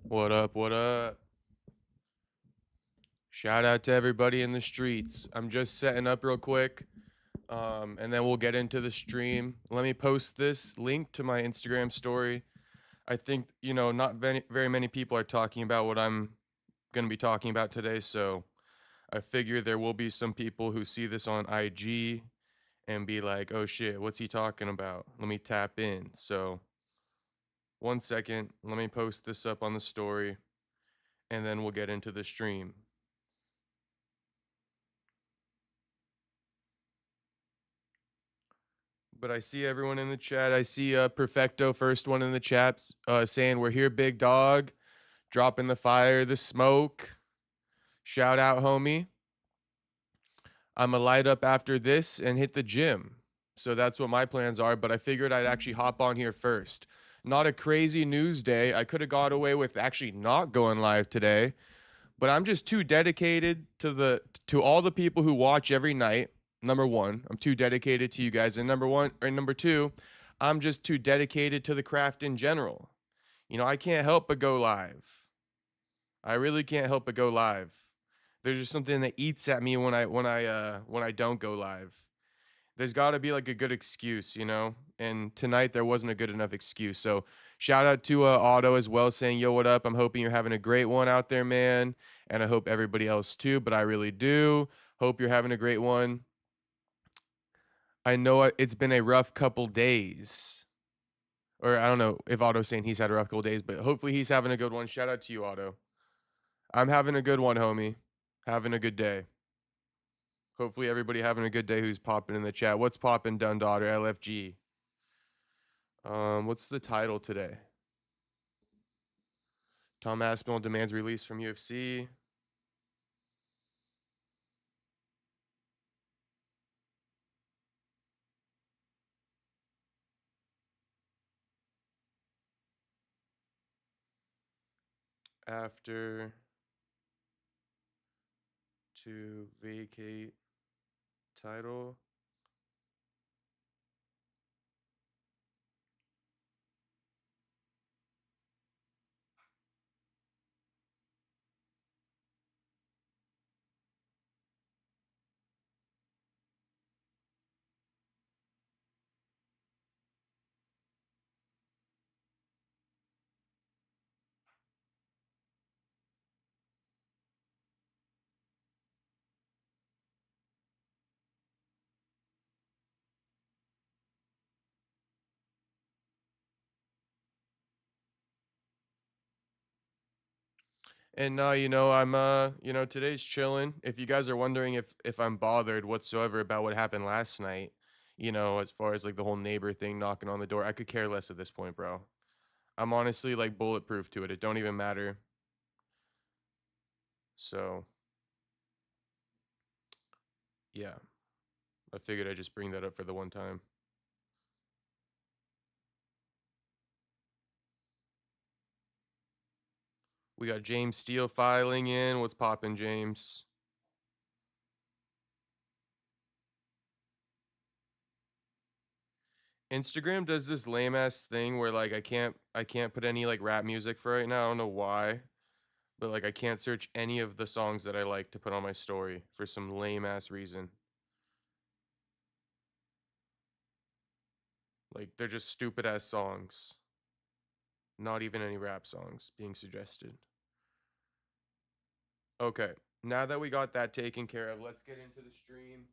What up? What up? Shout out to everybody in the streets. I'm just setting up real quick, and then we'll get into the stream. Let me post this link to my Instagram story. I think, not very many people are talking about what I'm going to be talking about today, so I figure there will be some people who see this on IG and be like, oh shit, what's he talking about? Let me tap in. So, 1 second, let me post this up on the story, and then we'll get into the stream. But I see everyone in the chat. I see Perfecto, first one in the chat, saying, we're here, big dog. Dropping the fire, the smoke. Shout out, homie. I'm going to light up after this and hit the gym. So that's what my plans are. But I figured I'd actually hop on here first. Not a crazy news day. I could have got away with actually not going live today. But I'm just too dedicated to all the people who watch every night. Number one, I'm too dedicated to you guys. And number two, I'm just too dedicated to the craft in general. I can't help but go live. I really can't help but go live. There's just something that eats at me when I don't go live. There's got to be like a good excuse. And tonight there wasn't a good enough excuse. So shout out to Otto as well, saying, yo, what up? I'm hoping you're having a great one out there, man. And I hope everybody else too, but I really do. Hope you're having a great one. I know it's been a rough couple days. Or I don't know if Otto's saying he's had a rough couple days, but hopefully he's having a good one. Shout out to you, Otto. I'm having a good one, homie. Having a good day. Hopefully everybody having a good day who's popping in the chat. What's popping, Dun Daughter, LFG? What's the title today? Tom Aspinall demands release from UFC. After to vacate title. And I'm today's chilling. If you guys are wondering if I'm bothered whatsoever about what happened last night, as far as like the whole neighbor thing knocking on the door, I could care less at this point, bro. I'm honestly like bulletproof to it. It don't even matter. So, yeah. I figured I'd just bring that up for the one time. We got James Steele filing in. What's poppin', James? Instagram does this lame ass thing where like I can't put any like rap music for right now. I don't know why. But like I can't search any of the songs that I like to put on my story for some lame ass reason. Like they're just stupid ass songs. Not even any rap songs being suggested. Okay. Now that we got that taken care of, let's get into the stream.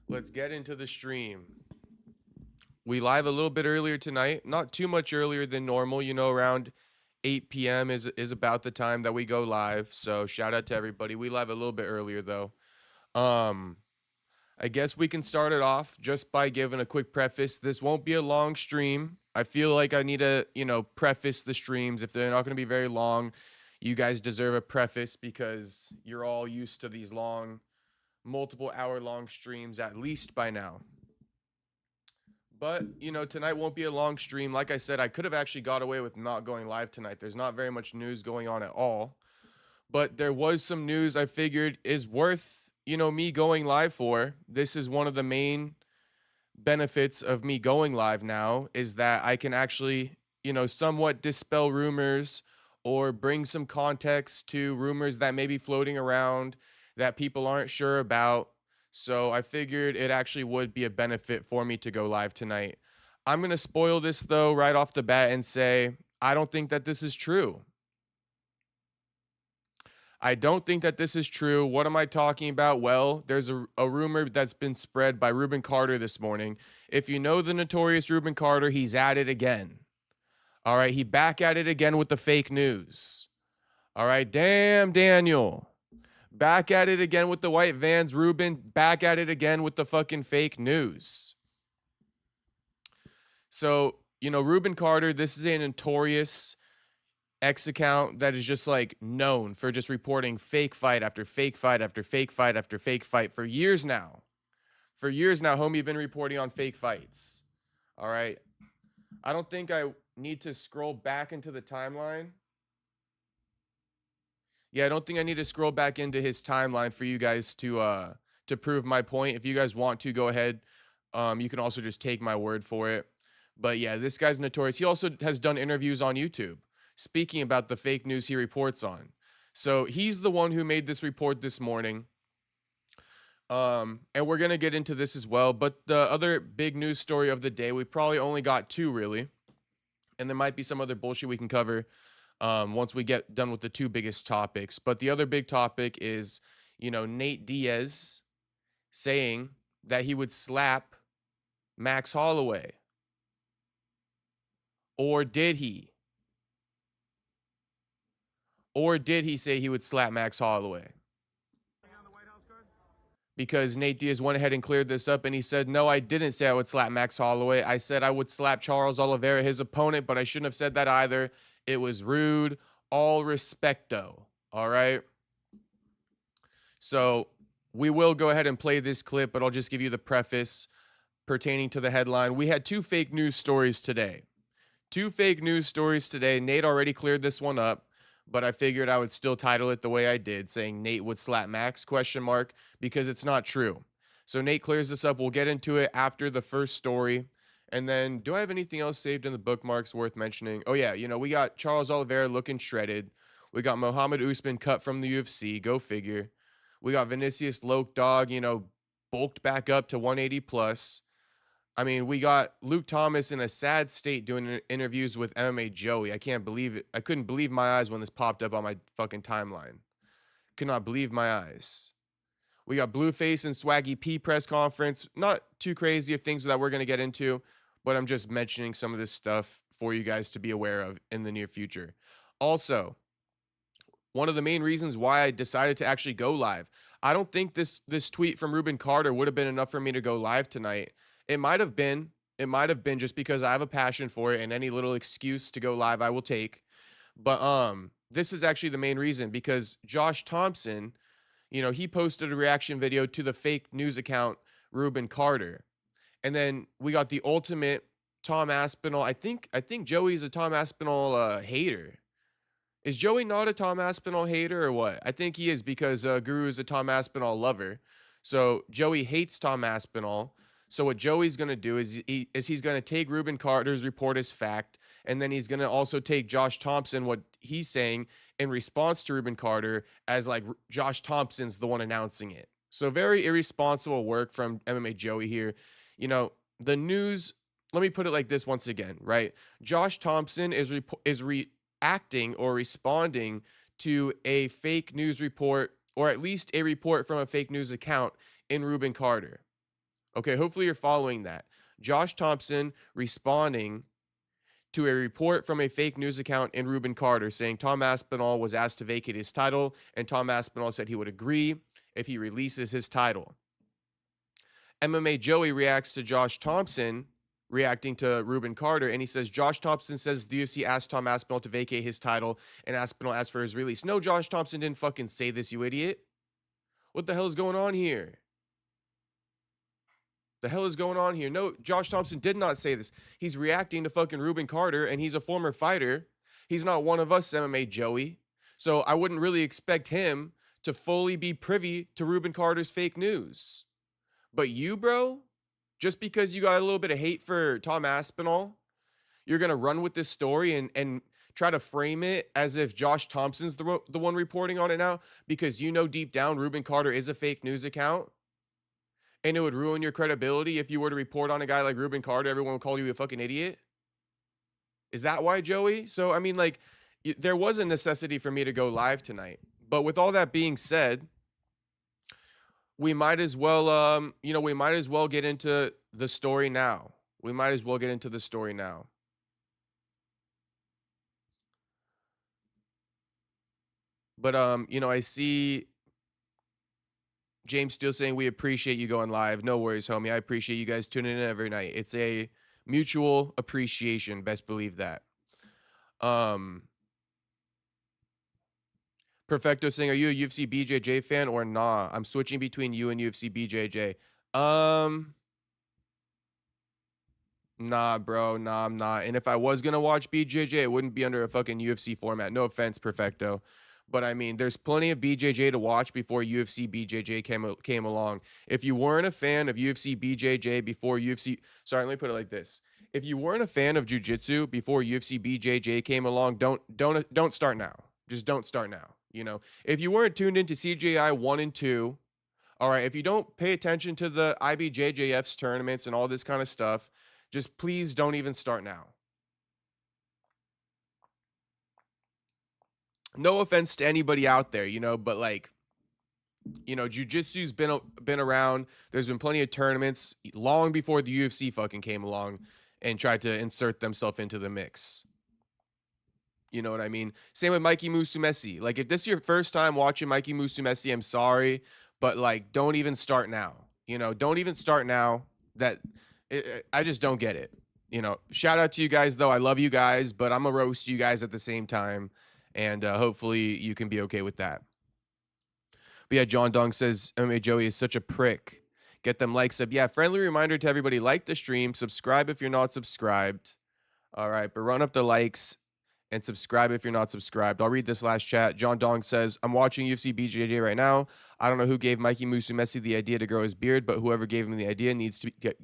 Let's get into the stream. We live a little bit earlier tonight, not too much earlier than normal, around 8 p.m. is about the time that we go live. So shout out to everybody. We live a little bit earlier though. I guess we can start it off just by giving a quick preface. This won't be a long stream. I feel like I need to, preface the streams. If they're not going to be very long, you guys deserve a preface because you're all used to these long, multiple hour long streams at least by now. But, tonight won't be a long stream. Like I said, I could have actually got away with not going live tonight. There's not very much news going on at all. But there was some news I figured is worth, me going live for. This is one of the main benefits of me going live now is that I can actually somewhat dispel rumors or bring some context to rumors that may be floating around that people aren't sure about. So I figured it actually would be a benefit for me to go live tonight. I'm going to spoil this though right off the bat and say I don't think that this is true. I don't think that this is true. What am I talking about? Well, there's a rumor that's been spread by Rubin Carter this morning. If you know the notorious Rubin Carter, he's at it again. All right, he back at it again with the fake news. All right, damn Daniel. Back at it again with the white vans. Rubin, back at it again with the fucking fake news. So, Rubin Carter, this is a notorious X account that is just like known for just reporting fake fight after fake fight after fake fight after fake fight for years now. For years now, homie been reporting on fake fights. All right. I don't think I need to scroll back into the timeline. Yeah, I don't think I need to scroll back into his timeline for you guys to prove my point. If you guys want to, go ahead. You can also just take my word for it. But yeah, this guy's notorious. He also has done interviews on YouTube speaking about the fake news he reports on. So he's the one who made this report this morning. And we're going to get into this as well. But the other big news story of the day, we probably only got two really. And there might be some other bullshit we can cover once we get done with the two biggest topics. But the other big topic is, Nate Diaz saying that he would slap Max Holloway. Or did he? Or did he say he would slap Max Holloway? Because Nate Diaz went ahead and cleared this up and he said, no, I didn't say I would slap Max Holloway. I said I would slap Charles Oliveira, his opponent, but I shouldn't have said that either. It was rude. All respecto. All right. So we will go ahead and play this clip, but I'll just give you the preface pertaining to the headline. We had two fake news stories today. Two fake news stories today. Nate already cleared this one up, but I figured I would still title it the way I did, saying Nate would slap Max, ? Because it's not true. So Nate clears this up. We'll get into it after the first story. And then, do I have anything else saved in the bookmarks worth mentioning? Oh, yeah. We got Charles Oliveira looking shredded. We got Muhammad Usman cut from the UFC. Go figure. We got Vinicius Loke Dog, bulked back up to 180 plus. I mean, we got Luke Thomas in a sad state doing interviews with MMA Joey. I can't believe it. I couldn't believe my eyes when this popped up on my fucking timeline. Could not believe my eyes. We got Blueface and Swaggy P press conference. Not too crazy of things that we're going to get into, but I'm just mentioning some of this stuff for you guys to be aware of in the near future. Also, one of the main reasons why I decided to actually go live. I don't think this tweet from Rubin Carter would have been enough for me to go live tonight. It might have been. It might have been just because I have a passion for it and any little excuse to go live I will take. But this is actually the main reason because Josh Thompson, he posted a reaction video to the fake news account Rubin Carter. And then we got the ultimate Tom Aspinall. I think Joey's a Tom Aspinall hater. Is Joey not a Tom Aspinall hater or what? I think he is because Guru is a Tom Aspinall lover. So Joey hates Tom Aspinall. So what Joey's going to do is he's going to take Rubin Carter's report as fact, and then he's going to also take Josh Thompson, what he's saying in response to Rubin Carter, as like Josh Thompson's the one announcing it. So very irresponsible work from MMA Joey here. The news, let me put it like this once again, right? Josh Thompson is reacting or responding to a fake news report, or at least a report from a fake news account in Rubin Carter. Okay, hopefully you're following that. Josh Thompson responding to a report from a fake news account in Rubin Carter saying Tom Aspinall was asked to vacate his title, and Tom Aspinall said he would agree if he releases his title. MMA Joey reacts to Josh Thompson reacting to Rubin Carter, and he says, Josh Thompson says the UFC asked Tom Aspinall to vacate his title, and Aspinall asked for his release. No, Josh Thompson didn't fucking say this, you idiot. What the hell is going on here? The hell is going on here? No, Josh Thompson did not say this. He's reacting to fucking Rubin Carter, and he's a former fighter. He's not one of us, MMA Joey. So I wouldn't really expect him to fully be privy to Rubin Carter's fake news. But you, bro, just because you got a little bit of hate for Tom Aspinall, You're going to run with this story and try to frame it as if Josh Thompson's the one reporting on it now, because you know deep down Rubin Carter is a fake news account, and it would ruin your credibility if you were to report on a guy like Rubin Carter. Everyone would call you a fucking idiot. Is that why, Joey? So, I mean, like, there was a necessity for me to go live tonight. But with all that being said, we might as well, we might as well get into the story now. We might as well get into the story now. But, I see James still saying we appreciate you going live. No worries, homie. I appreciate you guys tuning in every night. It's a mutual appreciation. Best believe that. Perfecto saying, are you a UFC BJJ fan or nah? I'm switching between you and UFC BJJ. Nah, bro. Nah, I'm not. And if I was going to watch BJJ, it wouldn't be under a fucking UFC format. No offense, Perfecto. But I mean, there's plenty of BJJ to watch before UFC BJJ came along. If you weren't a fan of UFC BJJ before UFC, sorry, let me put it like this. If you weren't a fan of jiu-jitsu before UFC BJJ came along, don't start now. Just don't start now. If you weren't tuned into CJI 1 and 2, all right, if you don't pay attention to the IBJJF's tournaments and all this kind of stuff, just please don't even start now. No offense to anybody out there, but like, jiu-jitsu's been around. There's been plenty of tournaments long before the UFC fucking came along and tried to insert themselves into the mix. You know what I mean? Same with Mikey Musumeci. Like, if this is your first time watching Mikey Musumeci, I'm sorry, but like, don't even start now. Don't even start now. I just don't get it. Shout out to you guys though. I love you guys, but I'm gonna roast you guys at the same time, and hopefully you can be okay with that. But yeah, John Dong says, Joey is such a prick. Get them likes up. Yeah, friendly reminder to everybody, like the stream, subscribe if you're not subscribed. All right, but run up the likes and subscribe if you're not subscribed. I'll read this last chat. John Dong says, I'm watching UFC BJJ right now. I don't know who gave Mikey Musumeci the idea to grow his beard, but whoever gave him the idea needs to get...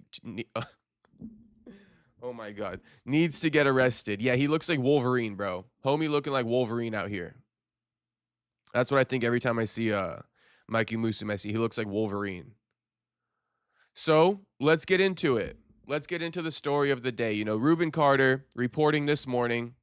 oh my God. Needs to get arrested. Yeah, he looks like Wolverine, bro. Homie looking like Wolverine out here. That's what I think every time I see Mikey Musumeci. He looks like Wolverine. So let's get into it. Let's get into the story of the day. Rubin Carter reporting this morning.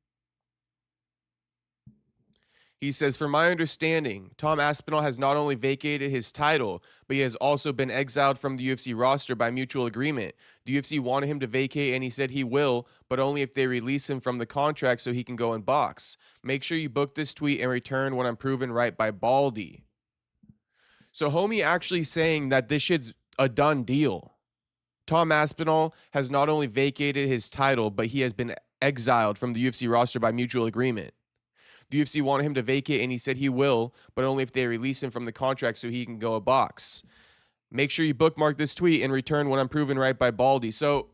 He says, from my understanding, Tom Aspinall has not only vacated his title, but he has also been exiled from the UFC roster by mutual agreement. The UFC wanted him to vacate, and he said he will, but only if they release him from the contract so he can go and box. Make sure you book this tweet and return when I'm proven right by Baldy. So homie actually saying that this shit's a done deal. Tom Aspinall has not only vacated his title, but he has been exiled from the UFC roster by mutual agreement. The UFC wanted him to vacate, and he said he will, but only if they release him from the contract so he can go a box. Make sure you bookmark this tweet and return when I'm proven right by Baldy. So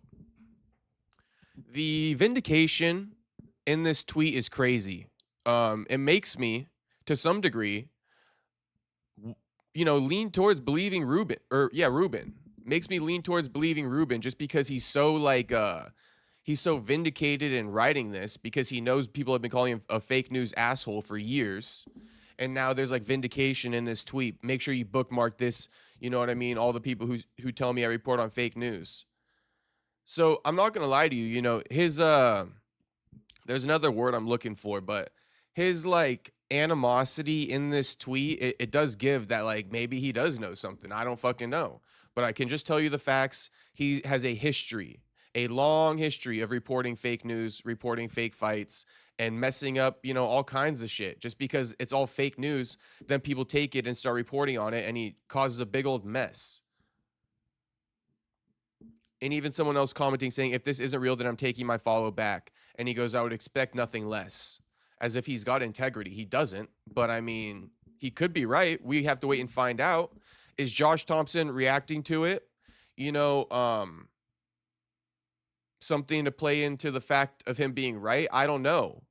the vindication in this tweet is crazy. It makes me, to some degree, lean towards believing Rubin. Rubin. Makes me lean towards believing Rubin just because he's so he's so vindicated in writing this, because he knows people have been calling him a fake news asshole for years. And now there's like vindication in this tweet. Make sure you bookmark this. You know what I mean? All the people who tell me I report on fake news. So I'm not going to lie to you. His, there's another word I'm looking for, but his like animosity in this tweet, it does give that like maybe he does know something. I don't fucking know. But I can just tell you the facts. He has a history. A long history of reporting fake news, reporting fake fights, and messing up, all kinds of shit. Just because it's all fake news, then people take it and start reporting on it, and he causes a big old mess. And even someone else commenting saying, if this isn't real, then I'm taking my follow back. And he goes, I would expect nothing less. As if he's got integrity. He doesn't, but I mean, he could be right. We have to wait and find out. Is Josh Thompson reacting to it? Something to play into the fact of him being right? I don't know.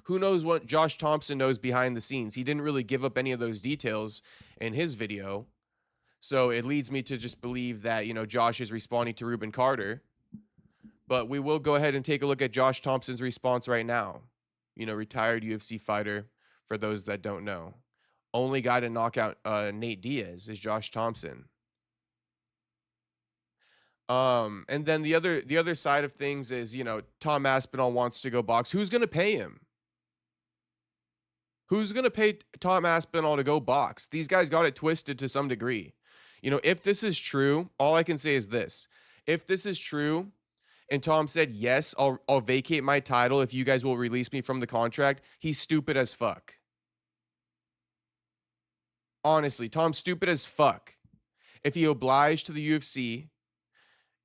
Who knows what Josh Thompson knows behind the scenes? He didn't really give up any of those details in his video. So it leads me to just believe that, Josh is responding to Rubin Carter. But we will go ahead and take a look at Josh Thompson's response right now. Retired UFC fighter, for those that don't know. Only guy to knock out Nate Diaz is Josh Thompson. And then the other side of things is, Tom Aspinall wants to go box. Who's gonna pay him? Who's gonna pay Tom Aspinall to go box? These guys got it twisted to some degree. If this is true, all I can say is this. If this is true, and Tom said, yes, I'll vacate my title if you guys will release me from the contract, he's stupid as fuck. Honestly, Tom's stupid as fuck. If he obliged to the UFC,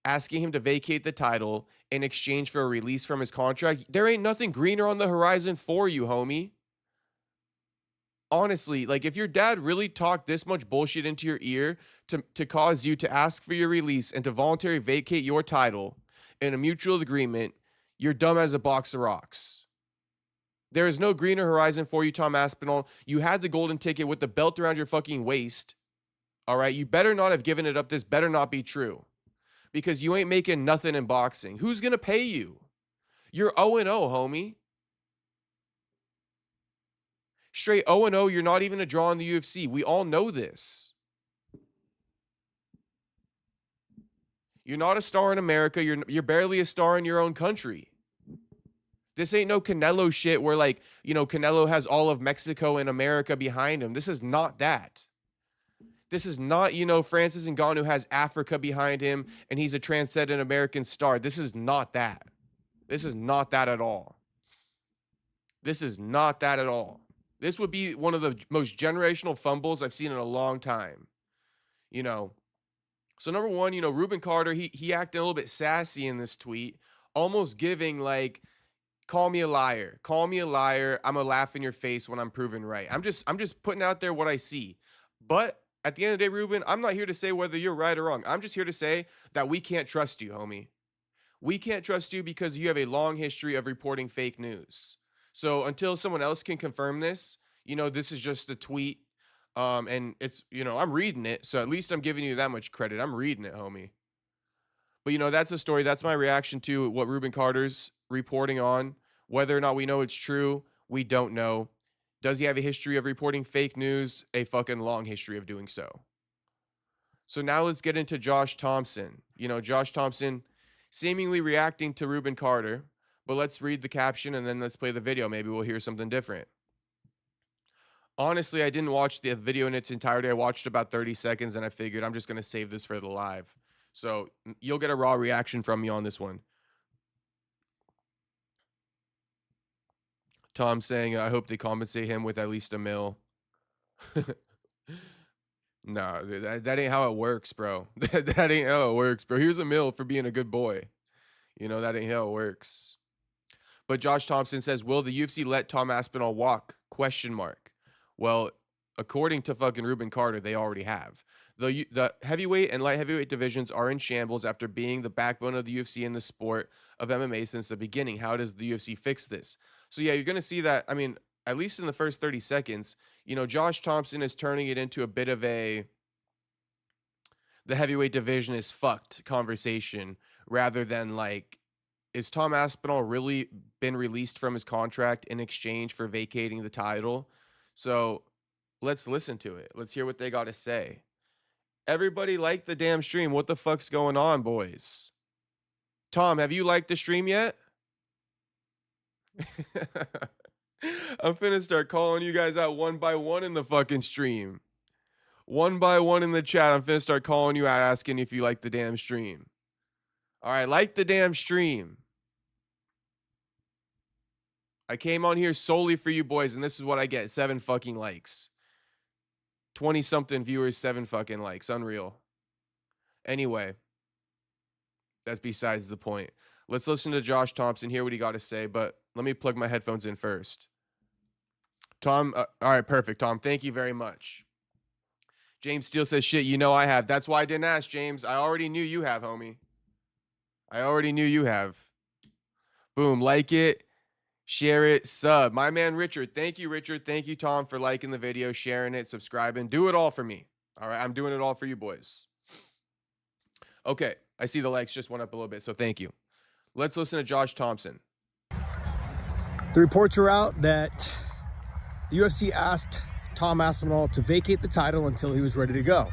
asking him to vacate the title in exchange for a release from his contract, there ain't nothing greener on the horizon for you, homie. Honestly, like, if your dad really talked this much bullshit into your ear to cause you to ask for your release and to voluntarily vacate your title in a mutual agreement, you're dumb as a box of rocks. There is no greener horizon for you, Tom Aspinall. You had the golden ticket with the belt around your fucking waist. All right, you better not have given it up. This better not be true, because you ain't making nothing in boxing. Who's going to pay you? You're 0-0, homie. Straight 0-0, you're not even a draw in the UFC. We all know this. You're not a star in America. You're barely a star in your own country. This ain't no Canelo shit where, like, Canelo has all of Mexico and America behind him. This is not that. This is not, Francis Ngannou has Africa behind him and he's a transcendent American star. This is not that. This is not that at all. This is not that at all. This would be one of the most generational fumbles I've seen in a long time. So number one, Rubin Carter, he acted a little bit sassy in this tweet, almost giving like, call me a liar. Call me a liar. I'm gonna laugh in your face when I'm proven right. I'm just putting out there what I see. But at the end of the day, Ruben, I'm not here to say whether you're right or wrong. I'm just here to say that we can't trust you, homie. We can't trust you because you have a long history of reporting fake news. So until someone else can confirm this, this is just a tweet. And it's, I'm reading it. So at least I'm giving you that much credit. I'm reading it, homie. But, that's a story. That's my reaction to what Rubin Carter's reporting on. Whether or not we know it's true, we don't know. Does he have a history of reporting fake news? A fucking long history of doing so. So now let's get into Josh Thompson. Josh Thompson seemingly reacting to Rubin Carter. But let's read the caption and then let's play the video. Maybe we'll hear something different. Honestly, I didn't watch the video in its entirety. I watched about 30 seconds and I figured I'm just going to save this for the live. So you'll get a raw reaction from me on this one. Tom saying, I hope they compensate him with at least $1 million. No, that ain't how it works, bro. That ain't how it works, bro. Here's $1 million for being a good boy. That ain't how it works. But Josh Thompson says, will the UFC let Tom Aspinall walk? ? Well, according to fucking Rubin Carter, they already have. The heavyweight and light heavyweight divisions are in shambles after being the backbone of the UFC in the sport of MMA since the beginning. How does the UFC fix this? So yeah, you're going to see that. I mean, at least in the first 30 seconds, Josh Thompson is turning it into a bit of the heavyweight division is fucked conversation rather than like, is Tom Aspinall really been released from his contract in exchange for vacating the title? So let's listen to it. Let's hear what they got to say. Everybody like the damn stream. What the fuck's going on, boys? Tom, have you liked the stream yet? I'm finna start calling you guys out one by one in the fucking stream. One by one in the chat. I'm finna start calling you out asking if you like the damn stream. All right, like the damn stream. I came on here solely for you boys, and this is what I get. 7 fucking likes. 20-something viewers, 7 fucking likes. Unreal. Anyway, that's besides the point. Let's listen to Josh Thompson, hear what he got to say, but let me plug my headphones in first. Tom, all right, perfect, Tom. Thank you very much. James Steele says, shit, I have. That's why I didn't ask, James. I already knew you have, homie. I already knew you have. Boom, like it. Share it, sub. My man, Richard. Thank you, Richard. Thank you, Tom, for liking the video, sharing it, subscribing. Do it all for me. All right, I'm doing it all for you boys. Okay, I see the likes just went up a little bit, so thank you. Let's listen to Josh Thompson. The reports are out that the UFC asked Tom Aspinall to vacate the title until he was ready to go.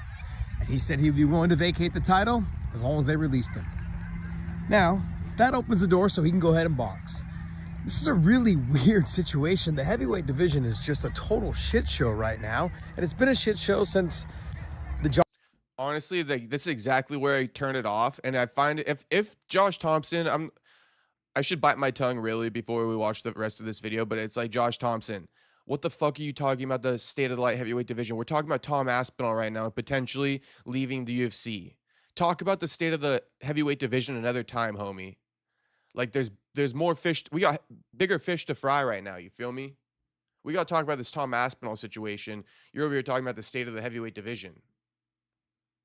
And he said he'd be willing to vacate the title as long as they released him. Now, that opens the door so he can go ahead and box. This is a really weird situation. The heavyweight division is just a total shit show right now. And it's been a shit show since the... Honestly, this is exactly where I turned it off. And I find if Josh Thompson, I should bite my tongue really before we watch the rest of this video, but it's like, Josh Thompson, what the fuck are you talking about the state of the light heavyweight division? We're talking about Tom Aspinall right now, potentially leaving the UFC. Talk about the state of the heavyweight division another time, homie. Like there's more fish. We got bigger fish to fry right now. You feel me? We got to talk about this Tom Aspinall situation. You're over here talking about the state of the heavyweight division.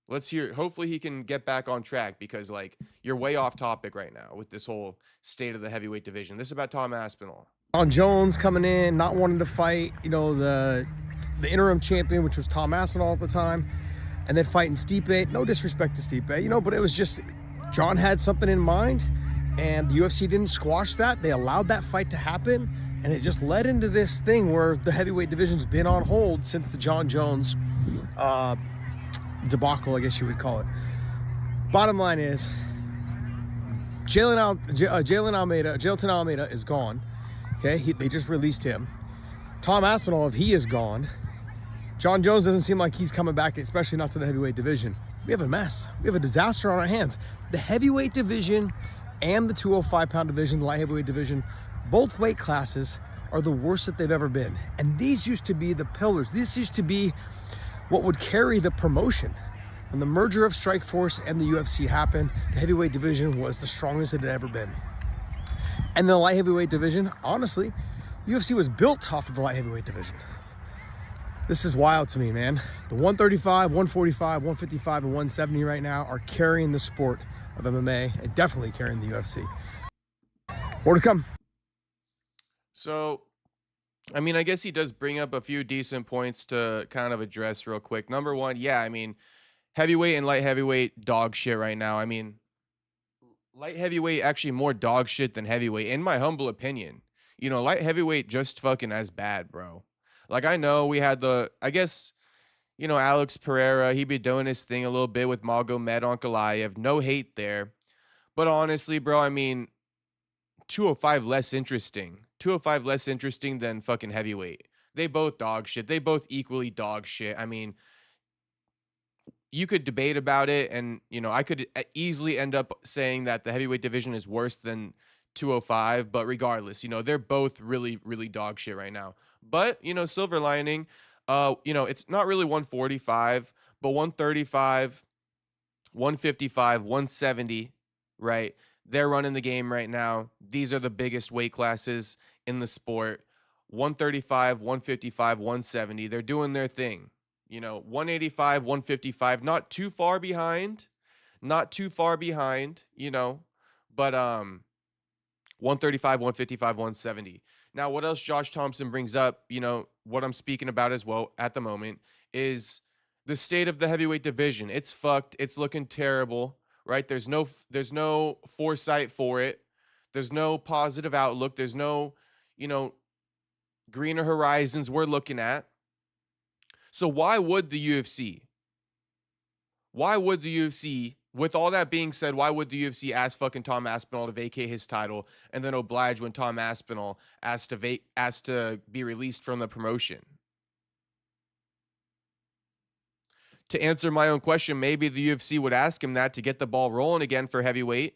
Let's hear. Hopefully he can get back on track because like you're way off topic right now with this whole state of the heavyweight division. This is about Tom Aspinall. John Jones coming in, not wanting to fight, you know, the interim champion, which was Tom Aspinall at the time, and then fighting Stipe. No disrespect to Stipe, you know, but it was just John had something in mind, and the UFC didn't squash that. They allowed that fight to happen, and it just led into this thing where the heavyweight division's been on hold since the John Jones debacle, I guess you would call it. Bottom line is, Jailton Almeida is gone. Okay, they just released him. Tom Aspinall, if he is gone, John Jones doesn't seem like he's coming back, especially not to the heavyweight division. We have a mess. We have a disaster on our hands. The heavyweight division and the 205-pound division, the light heavyweight division, both weight classes are the worst that they've ever been. And these used to be the pillars. This used to be what would carry the promotion. When the merger of Strikeforce and the UFC happened, the heavyweight division was the strongest it had ever been. And the light heavyweight division, honestly, UFC was built off of the light heavyweight division. This is wild to me, man. The 135, 145, 155, and 170 right now are carrying the sport of MMA and definitely carrying the UFC. More to come. So, I mean, I guess he does bring up a few decent points to kind of address real quick. Number one, yeah, I mean, heavyweight and light heavyweight dog shit right now. I mean, light heavyweight actually more dog shit than heavyweight, in my humble opinion. You know, light heavyweight just fucking as bad, bro. Like, I know we had I guess, you know, Alex Pereira, he be doing his thing a little bit with Magomed Ankalaev. No hate there. But honestly, bro, I mean, 205 less interesting. 205 less interesting than fucking heavyweight. They both dog shit. They both equally dog shit. I mean, you could debate about it, and, you know, I could easily end up saying that the heavyweight division is worse than 205, but regardless, you know, they're both really, really dog shit right now. But, you know, silver lining, you know, it's not really 145, but 135, 155, 170, right? They're running the game right now. These are the biggest weight classes in the sport. 135, 155, 170, they're doing their thing. You know, 185, 155, not too far behind, you know, but 135, 155, 170. Now, what else Josh Thompson brings up, you know, what I'm speaking about as well at the moment is the state of the heavyweight division. It's fucked. It's looking terrible, right? There's no foresight for it. There's no positive outlook. There's no, you know, greener horizons we're looking at. So why would the UFC, with all that being said, why would the UFC ask fucking Tom Aspinall to vacate his title and then oblige when Tom Aspinall asked to be released from the promotion? To answer my own question, maybe the UFC would ask him that to get the ball rolling again for heavyweight.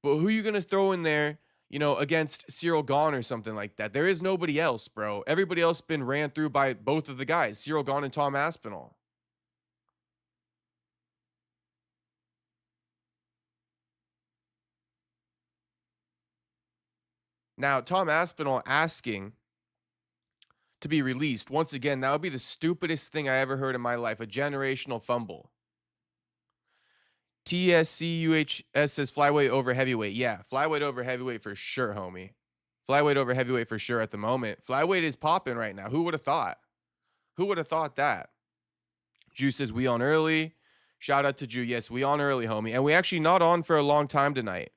But who are you going to throw in there, you know, against Cyril Gane or something like that? There is nobody else, bro. Everybody else been ran through by both of the guys, Cyril Gane and Tom Aspinall. Now, Tom Aspinall asking to be released, once again, that would be the stupidest thing I ever heard in my life, a generational fumble. TSCUHS says flyweight over heavyweight. Yeah, flyweight over heavyweight for sure, homie. Flyweight over heavyweight for sure at the moment. Flyweight is popping right now. Who would have thought? Who would have thought that? Juice says we on early. Shout out to Drew. Yes, we on early, homie. And we actually not on for a long time tonight.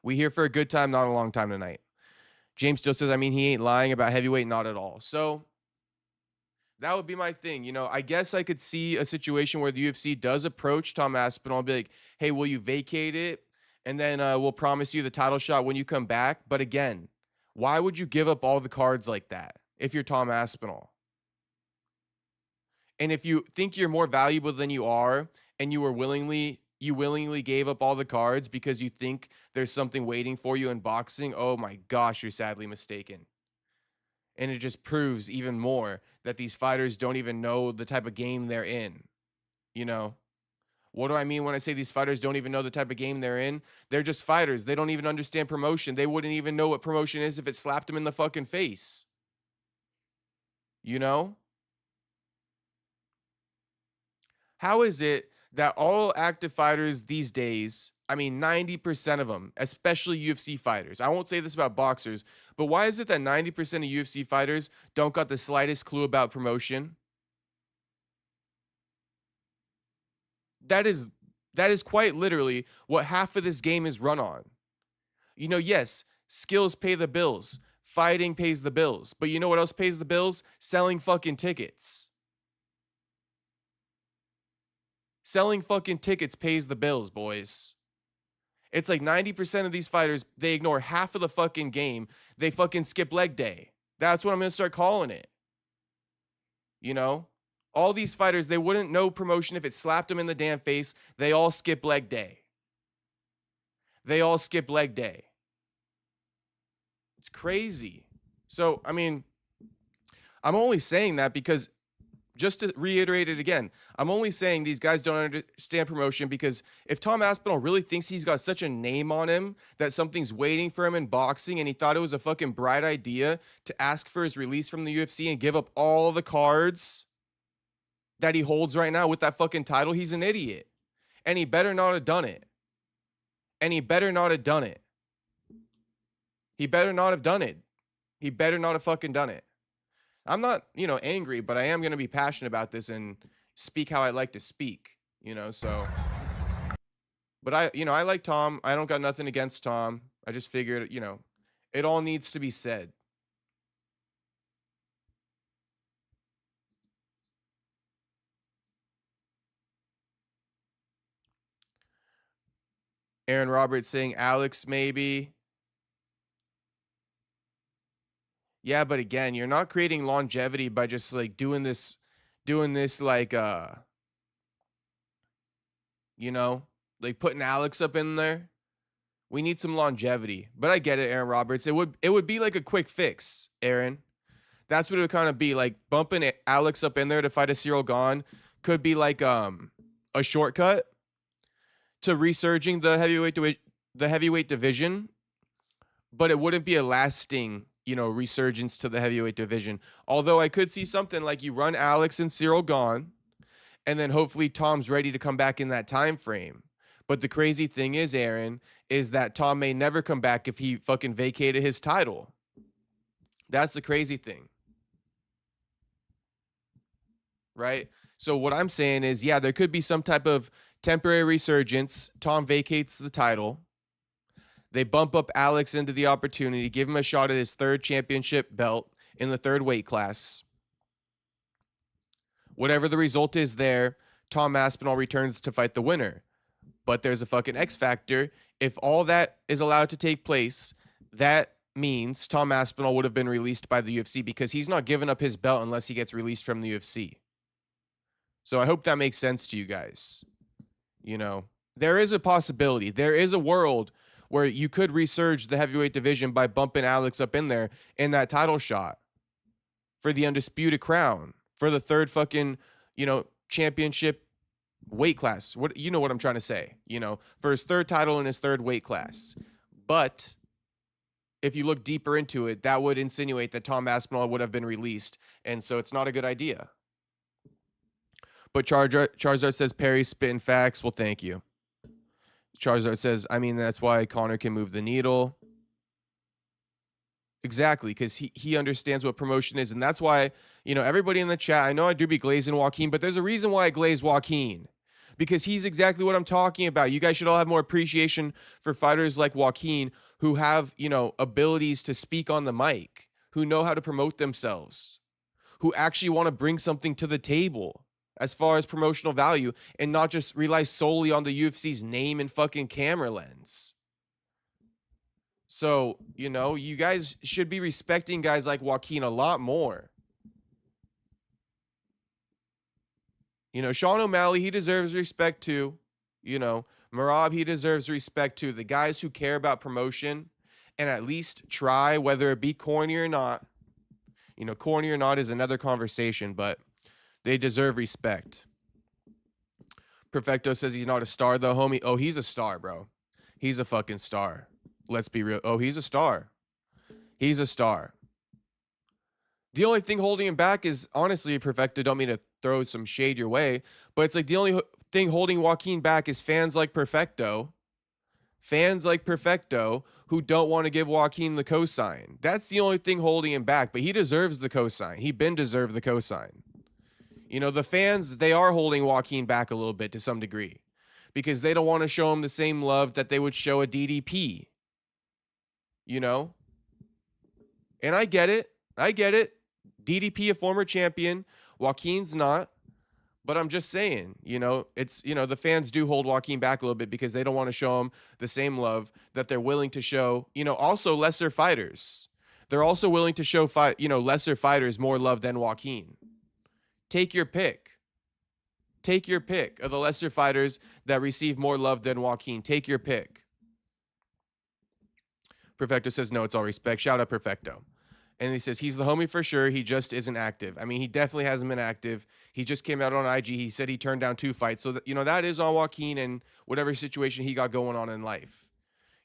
We here for a good time, not a long time tonight. James still says, I mean, he ain't lying about heavyweight, not at all. So that would be my thing. You know, I guess I could see a situation where the UFC does approach Tom Aspinall and be like, hey, will you vacate it? And then we'll promise you the title shot when you come back. But again, why would you give up all the cards like that if you're Tom Aspinall? And if you think you're more valuable than you are, and you willingly gave up all the cards because you think there's something waiting for you in boxing, oh my gosh, you're sadly mistaken. And it just proves even more that these fighters don't even know the type of game they're in. You know, what do I mean when I say these fighters don't even know the type of game they're in? They're just fighters. They don't even understand promotion. They wouldn't even know what promotion is if it slapped them in the fucking face. You know? How is it that all active fighters these days, I mean, 90% of them, especially UFC fighters, I won't say this about boxers, but why is it that 90% of UFC fighters don't got the slightest clue about promotion? That is quite literally what half of this game is run on. You know, yes, skills pay the bills. Fighting pays the bills. But you know what else pays the bills? Selling fucking tickets. Selling fucking tickets pays the bills, boys. It's like 90% of these fighters, they ignore half of the fucking game. They fucking skip leg day. That's what I'm going to start calling it. You know? All these fighters, they wouldn't know promotion if it slapped them in the damn face. They all skip leg day. They all skip leg day. It's crazy. So, I mean, I'm only saying that because, just to reiterate it again, I'm only saying these guys don't understand promotion because if Tom Aspinall really thinks he's got such a name on him that something's waiting for him in boxing and he thought it was a fucking bright idea to ask for his release from the UFC and give up all the cards that he holds right now with that fucking title, he's an idiot. And he better not have done it. He better not have done it. He better not have done it. He better not have fucking done it. I'm not, angry, but I am going to be passionate about this and speak how I like to speak, so. But I like Tom. I don't got nothing against Tom. I just figured, it all needs to be said. Aaron Roberts saying Alex maybe. Yeah, but again, you're not creating longevity by just like doing this like like putting Alex up in there. We need some longevity. But I get it, Aaron Roberts. It would be like a quick fix, Aaron. That's what it would kind of be. Like bumping Alex up in there to fight a Cyril Gane could be like a shortcut to resurging the heavyweight division, but it wouldn't be a lasting resurgence to the heavyweight division. Although I could see something like you run Alex and Cyril Gane, and then hopefully Tom's ready to come back in that time frame. But the crazy thing is, Aaron, is that Tom may never come back if he fucking vacated his title. That's the crazy thing. Right? So what I'm saying is, yeah, there could be some type of temporary resurgence. Tom vacates the title. They bump up Alex into the opportunity, give him a shot at his third championship belt in the third weight class. Whatever the result is there, Tom Aspinall returns to fight the winner. But there's a fucking X factor. If all that is allowed to take place, that means Tom Aspinall would have been released by the UFC because he's not giving up his belt unless he gets released from the UFC. So I hope that makes sense to you guys. There is a possibility. There is a world where you could resurge the heavyweight division by bumping Alex up in there in that title shot for the undisputed crown, for the third fucking, championship weight class. What I'm trying to say, for his third title in his third weight class. But if you look deeper into it, that would insinuate that Tom Aspinall would have been released. And so it's not a good idea. But Charizard says Perry's spitting facts. Well, thank you. Charizard says, I mean, that's why Connor can move the needle. Exactly, because he understands what promotion is. And that's why, everybody in the chat, I know I do be glazing Joaquin, but there's a reason why I glaze Joaquin. because he's exactly what I'm talking about. You guys should all have more appreciation for fighters like Joaquin who have, abilities to speak on the mic, who know how to promote themselves, who actually want to bring something to the table as far as promotional value and not just rely solely on the UFC's name and fucking camera lens. So, you guys should be respecting guys like Joaquin a lot more. Sean O'Malley, he deserves respect too. Marab, he deserves respect too. The guys who care about promotion and at least try, whether it be corny or not, corny or not is another conversation, but they deserve respect. Perfecto says he's not a star though, homie. Oh, he's a star, bro. He's a fucking star. Let's be real. Oh, he's a star. He's a star. The only thing holding him back is, honestly, Perfecto, don't mean to throw some shade your way, but it's like the only thing holding Joaquin back is fans like Perfecto. Fans like Perfecto who don't want to give Joaquin the cosign. That's the only thing holding him back, but he deserves the cosign. He been deserved the cosign. The fans, they are holding Joaquin back a little bit to some degree because they don't want to show him the same love that they would show a DDP. And I get it. DDP, a former champion. Joaquin's not. But I'm just saying, it's, the fans do hold Joaquin back a little bit because they don't want to show him the same love that they're willing to show, also lesser fighters. They're also willing to show, lesser fighters more love than Joaquin. Take your pick. Take your pick of the lesser fighters that receive more love than Joaquin. Take your pick. Perfecto says, no, it's all respect. Shout out Perfecto. And he says, he's the homie for sure. He just isn't active. I mean, he definitely hasn't been active. He just came out on IG. He said he turned down 2 fights. So, that is on Joaquin and whatever situation he got going on in life.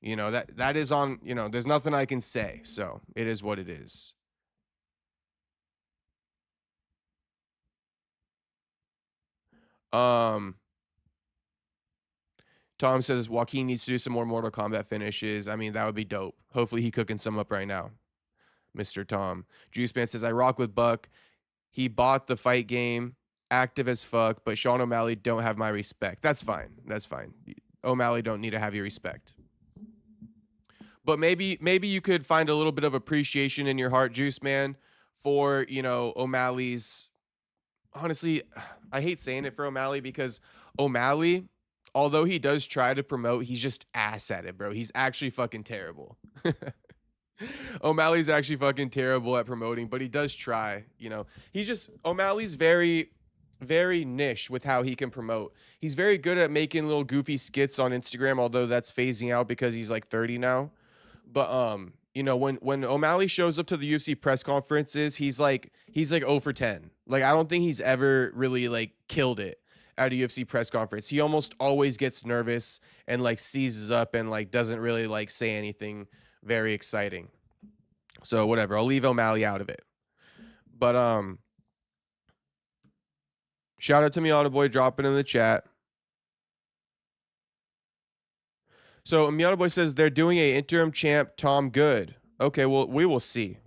That is on, there's nothing I can say. So it is what it is. Tom says Joaquin needs to do some more Mortal Kombat finishes. I mean, that would be dope. Hopefully he cooking some up right now. Mr. Tom. Juice Man says, I rock with Buck. He bought the fight game, active as fuck, but Sean O'Malley don't have my respect. That's fine. O'Malley don't need to have your respect. But maybe you could find a little bit of appreciation in your heart, Juice Man, for, O'Malley's. Honestly, I hate saying it for O'Malley because O'Malley, although he does try to promote, he's just ass at it, bro. He's actually fucking terrible. O'Malley's actually fucking terrible at promoting, but he does try, O'Malley's very, very niche with how he can promote. He's very good at making little goofy skits on Instagram, although that's phasing out because he's like 30 now. But, when O'Malley shows up to the UFC press conferences, he's like 0 for 10. Like, I don't think he's ever really like killed it at a UFC press conference. He almost always gets nervous and like seizes up and like doesn't really like say anything very exciting. So whatever, I'll leave O'Malley out of it. But shout out to Miata Boy dropping in the chat. So Miata Boy says they're doing a interim champ Tom Good. Okay, well, we will see.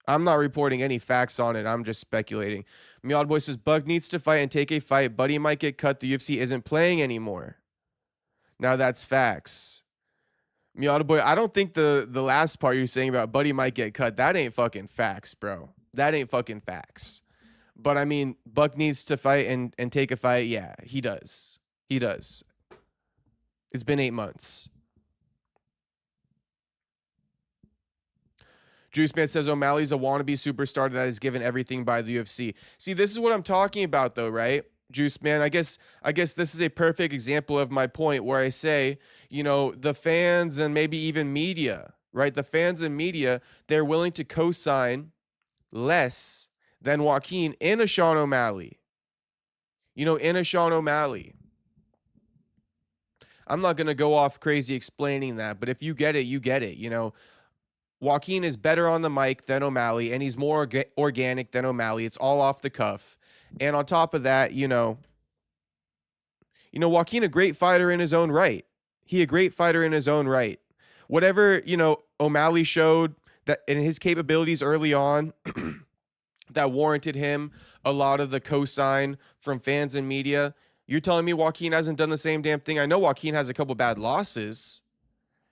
I'm not reporting any facts on it. I'm just speculating. Miata Boy says Bug needs to fight and take a fight. Buddy might get cut. The UFC isn't playing anymore. Now that's facts. Miata Boy, I don't think the last part you're saying about Buddy might get cut, that ain't fucking facts, bro. That ain't fucking facts. But I mean, Buck needs to fight and take a fight. Yeah, he does. It's been 8 months. Juice Man says O'Malley's a wannabe superstar that is given everything by the UFC. See, this is what I'm talking about though, right? Juice Man, I guess this is a perfect example of my point where I say, the fans and maybe even media, right? The fans and media, they're willing to co-sign less than Joaquin in a Sean O'Malley. In a Sean O'Malley. I'm not going to go off crazy explaining that, but if you get it, you get it. Joaquin is better on the mic than O'Malley, and he's more organic than O'Malley. It's all off the cuff. And on top of that, Joaquin, a great fighter in his own right. Whatever, O'Malley showed that in his capabilities early on, that warranted him a lot of the cosign from fans and media. You're telling me Joaquin hasn't done the same damn thing? I know Joaquin has a couple bad losses,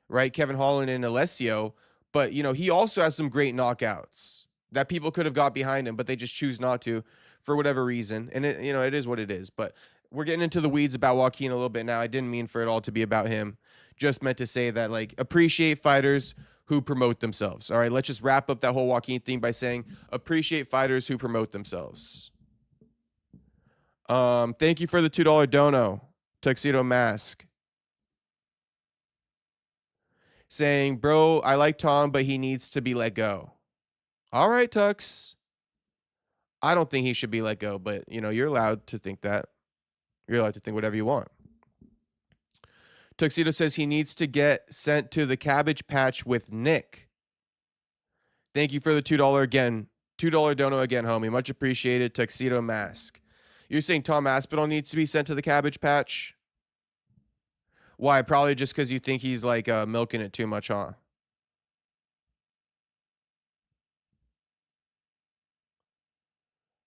right? Kevin Holland and Alessio, but he also has some great knockouts that people could have got behind him, but they just choose not to for whatever reason. And it is what it is. But we're getting into the weeds about Joaquin a little bit now. I didn't mean for it all to be about him. Just meant to say that, like, appreciate fighters who promote themselves. All right, let's just wrap up that whole Joaquin thing by saying appreciate fighters who promote themselves. Thank you for the $2 dono, Tuxedo Mask. Saying, bro, I like Tom, but he needs to be let go. All right, Tux. I don't think he should be let go, but you're allowed to think that. You're allowed to think whatever you want. Tuxedo says he needs to get sent to the Cabbage Patch with Nick. Thank you for the $2 again. $2 dono again, homie. Much appreciated, Tuxedo Mask. You're saying Tom Aspinall needs to be sent to the Cabbage Patch? Why? Probably just because you think he's like milking it too much, huh?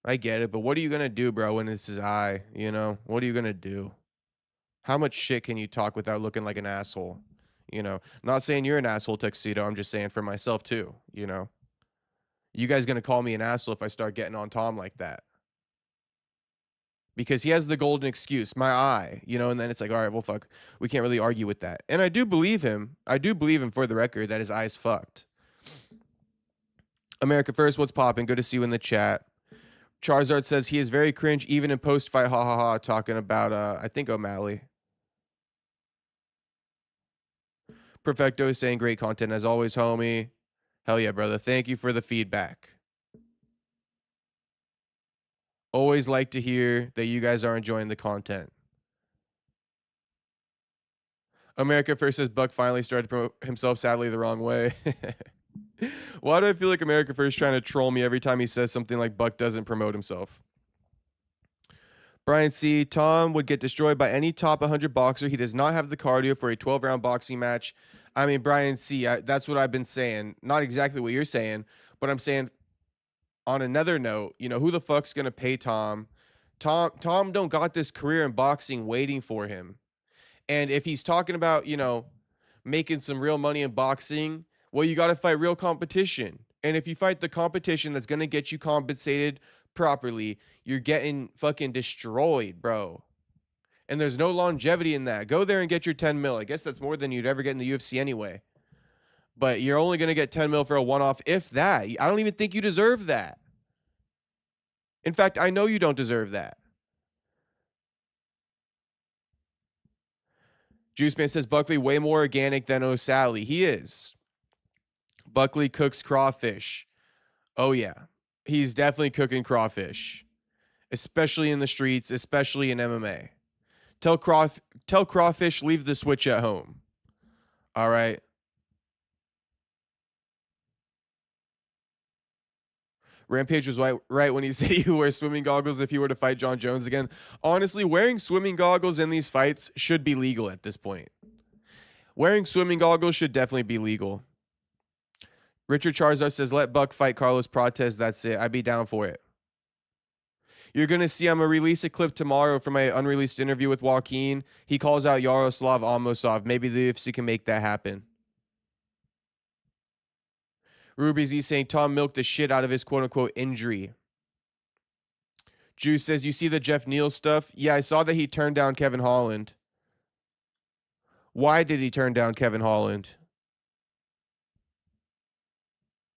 I get it, but what are you going to do, bro, when it's his eye? What are you going to do? How much shit can you talk without looking like an asshole? Not saying you're an asshole, Tuxedo. I'm just saying for myself, too. You guys going to call me an asshole if I start getting on Tom like that? Because he has the golden excuse, my eye, and then it's like, all right, well, fuck. We can't really argue with that. And I do believe him. I do believe him, for the record, that his eye's fucked. America First, what's popping? Good to see you in the chat. Charizard says he is very cringe, even in post-fight, ha ha ha, talking about, I think, O'Malley. Perfecto is saying great content as always, homie. Hell yeah, brother. Thank you for the feedback. Always like to hear that you guys are enjoying the content. America First says Buck finally started to promote himself, sadly, the wrong way. Why do I feel like America First trying to troll me every time he says something like Buck doesn't promote himself? Brian C. Tom would get destroyed by any top 100 boxer. He does not have the cardio for a 12-round boxing match. I mean, Brian C., that's what I've been saying. Not exactly what you're saying, but I'm saying on another note, who the fuck's going to pay Tom? Tom don't got this career in boxing waiting for him. And if he's talking about, making some real money in boxing, well, you got to fight real competition. And if you fight the competition that's going to get you compensated properly, you're getting fucking destroyed, bro. And there's no longevity in that. Go there and get your 10 mil. I guess that's more than you'd ever get in the UFC anyway. But you're only going to get 10 mil for a one-off, if that. I don't even think you deserve that. In fact, I know you don't deserve that. Juiceman says Buckley way more organic than O'Sally. He is. Buckley cooks crawfish. Oh, yeah. He's definitely cooking crawfish. Especially in the streets, especially in MMA. Tell crawfish leave the switch at home. All right. Rampage was right when he said he wears swimming goggles if he were to fight John Jones again. Honestly, wearing swimming goggles in these fights should be legal at this point. Wearing swimming goggles should definitely be legal. Richard Charizard says, let Buck fight Carlos Prates. That's it. I'd be down for it. You're going to see I'm going to release a clip tomorrow from my unreleased interview with Joaquin. He calls out Yaroslav Amosov. Maybe the UFC can make that happen. Ruby Z saying Tom milked the shit out of his quote-unquote injury. Juice says, you see the Jeff Neal stuff? Yeah, I saw that he turned down Kevin Holland. Why did he turn down Kevin Holland?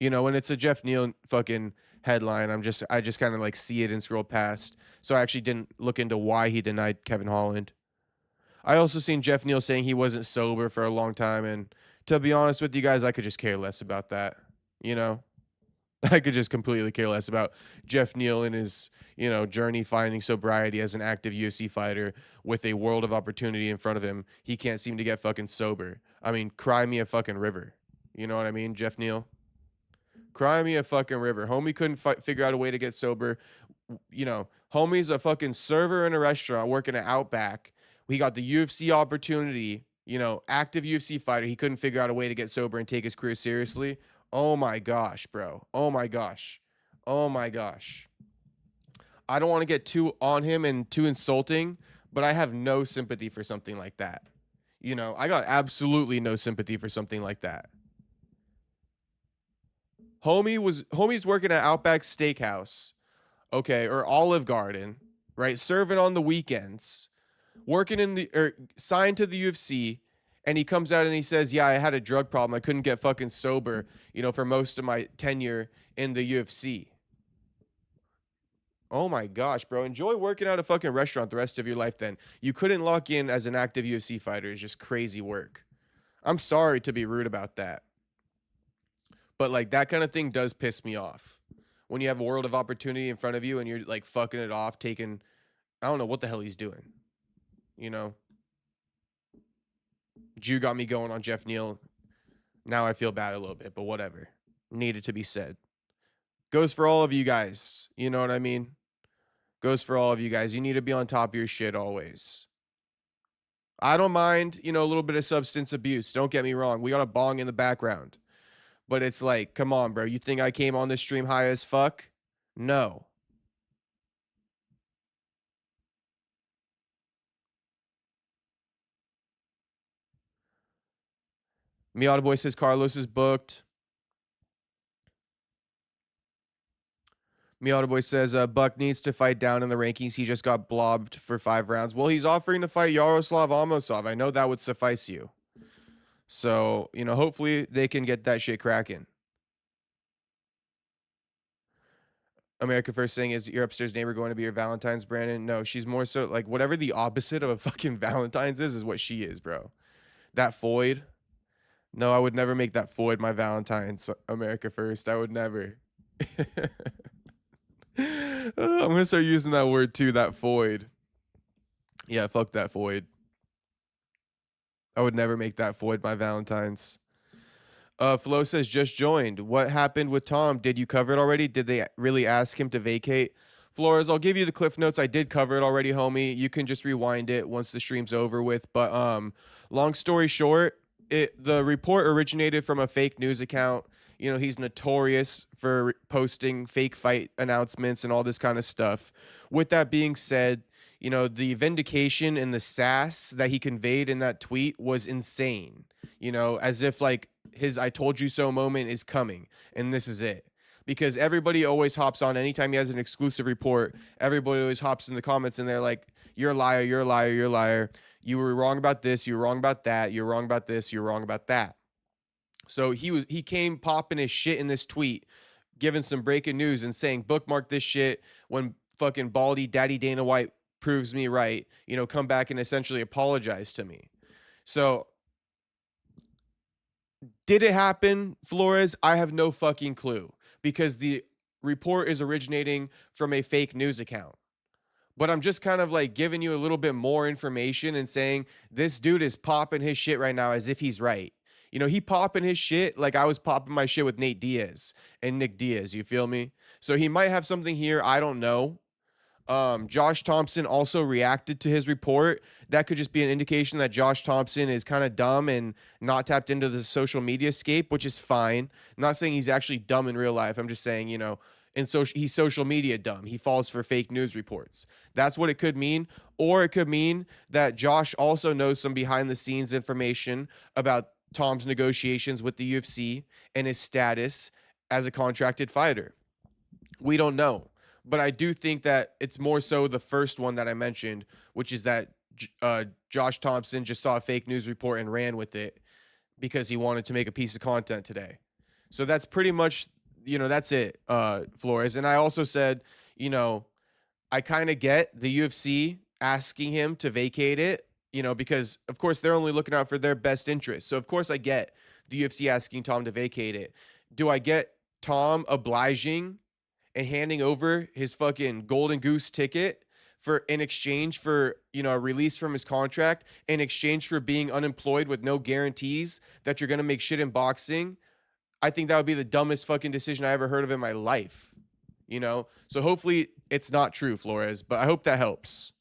When it's a Jeff Neal fucking headline, I just kind of like see it and scroll past. So I actually didn't look into why he denied Kevin Holland. I also seen Jeff Neal saying he wasn't sober for a long time. And to be honest with you guys, I could just care less about that. I could just completely care less about Jeff Neal and his, journey finding sobriety as an active UFC fighter with a world of opportunity in front of him. He can't seem to get fucking sober. I mean, cry me a fucking river. You know what I mean, Jeff Neal? Cry me a fucking river. Homie couldn't figure out a way to get sober. Homie's a fucking server in a restaurant working at Outback. He got the UFC opportunity, active UFC fighter. He couldn't figure out a way to get sober and take his career seriously. Oh my gosh, bro. Oh my gosh. Oh my gosh. I don't want to get too on him and too insulting, but I have no sympathy for something like that. You know, I got absolutely no sympathy for something like that. Homie's working at Outback Steakhouse, okay, or Olive Garden, right? Serving on the weekends, working in the or signed to the UFC, and he comes out and he says, "Yeah, I had a drug problem. I couldn't get fucking sober, for most of my tenure in the UFC." Oh my gosh, bro. Enjoy working at a fucking restaurant the rest of your life then. You couldn't lock in as an active UFC fighter. It's just crazy work. I'm sorry to be rude about that. But like that kind of thing does piss me off. When you have a world of opportunity in front of you and you're like fucking it off, taking I don't know what the hell he's doing. You know? Jew got me going on Jeff Neal. Now I feel bad a little bit, but whatever. Needed to be said. Goes for all of you guys. You know what I mean? Goes for all of you guys. You need to be on top of your shit always. I don't mind, a little bit of substance abuse. Don't get me wrong. We got a bong in the background. But it's like, come on, bro. You think I came on this stream high as fuck? No. Miata Boy says Carlos is booked. Miata Boy says Buck needs to fight down in the rankings. He just got blobbed for 5 rounds. Well, he's offering to fight Yaroslav Amosov. I know that would suffice you. So, hopefully they can get that shit cracking. America First saying, is your upstairs neighbor going to be your Valentine's, Brandon? No, she's more so like whatever the opposite of a fucking Valentine's is what she is, bro. That Foyd. No, I would never make that Foyd my Valentine's. America First. I would never. I'm going to start using that word too, that Foyd. Yeah, fuck that Foyd. I would never make that Foyd my Valentine's. Flo says, just joined. What happened with Tom? Did you cover it already? Did they really ask him to vacate? Flores, I'll give you the cliff notes. I did cover it already, homie. You can just rewind it once the stream's over with. But long story short, the report originated from a fake news account. He's notorious for posting fake fight announcements and all this kind of stuff. With that being said, the vindication and the sass that he conveyed in that tweet was insane. As if like his I told you so moment is coming and this is it. Because everybody always hops on anytime he has an exclusive report. Everybody always hops in the comments and they're like, you're a liar, you're a liar, you're a liar. You were wrong about this, you were wrong about that, you're wrong about this, you're wrong about that. So he came popping his shit in this tweet, giving some breaking news and saying, bookmark this shit when fucking baldy daddy Dana White proves me right, come back and essentially apologize to me. So did it happen, Flores? I have no fucking clue because the report is originating from a fake news account. But I'm just kind of like giving you a little bit more information and saying this dude is popping his shit right now as if he's right. He popping his shit like I was popping my shit with Nate Diaz and Nick Diaz. You feel me? So he might have something here. I don't know. Josh Thompson also reacted to his report. That could just be an indication that Josh Thompson is kind of dumb and not tapped into the social media scape, which is fine. I'm not saying he's actually dumb in real life. I'm just saying, he's social media dumb. He falls for fake news reports. That's what it could mean. Or it could mean that Josh also knows some behind the scenes information about Tom's negotiations with the UFC and his status as a contracted fighter. We don't know. But I do think that it's more so the first one that I mentioned, which is that Josh Thompson just saw a fake news report and ran with it because he wanted to make a piece of content today. So that's pretty much, that's it, Flores. And I also said, I kind of get the UFC asking him to vacate it, because, of course, they're only looking out for their best interest. So, of course, I get the UFC asking Tom to vacate it. Do I get Tom obliging and handing over his fucking golden goose ticket in exchange for, a release from his contract, in exchange for being unemployed with no guarantees that you're going to make shit in boxing? I think that would be the dumbest fucking decision I ever heard of in my life, So hopefully it's not true, Flores, but I hope that helps.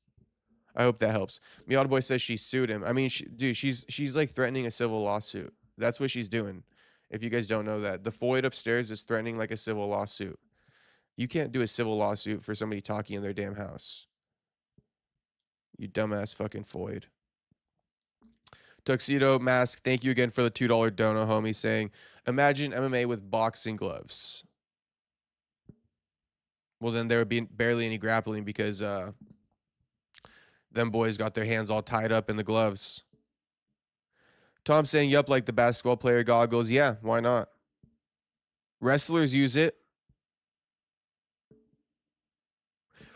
Miata Boy says she sued him. I mean, she's like threatening a civil lawsuit. That's what she's doing. If you guys don't know that, the Foyd upstairs is threatening like a civil lawsuit. You can't do a civil lawsuit for somebody talking in their damn house. You dumbass fucking Floyd. Tuxedo Mask, thank you again for the $2 dono, homie, saying, imagine MMA with boxing gloves. Well, then there would be barely any grappling because them boys got their hands all tied up in the gloves. Tom saying, yup, like the basketball player goggles. Yeah, why not? Wrestlers use it.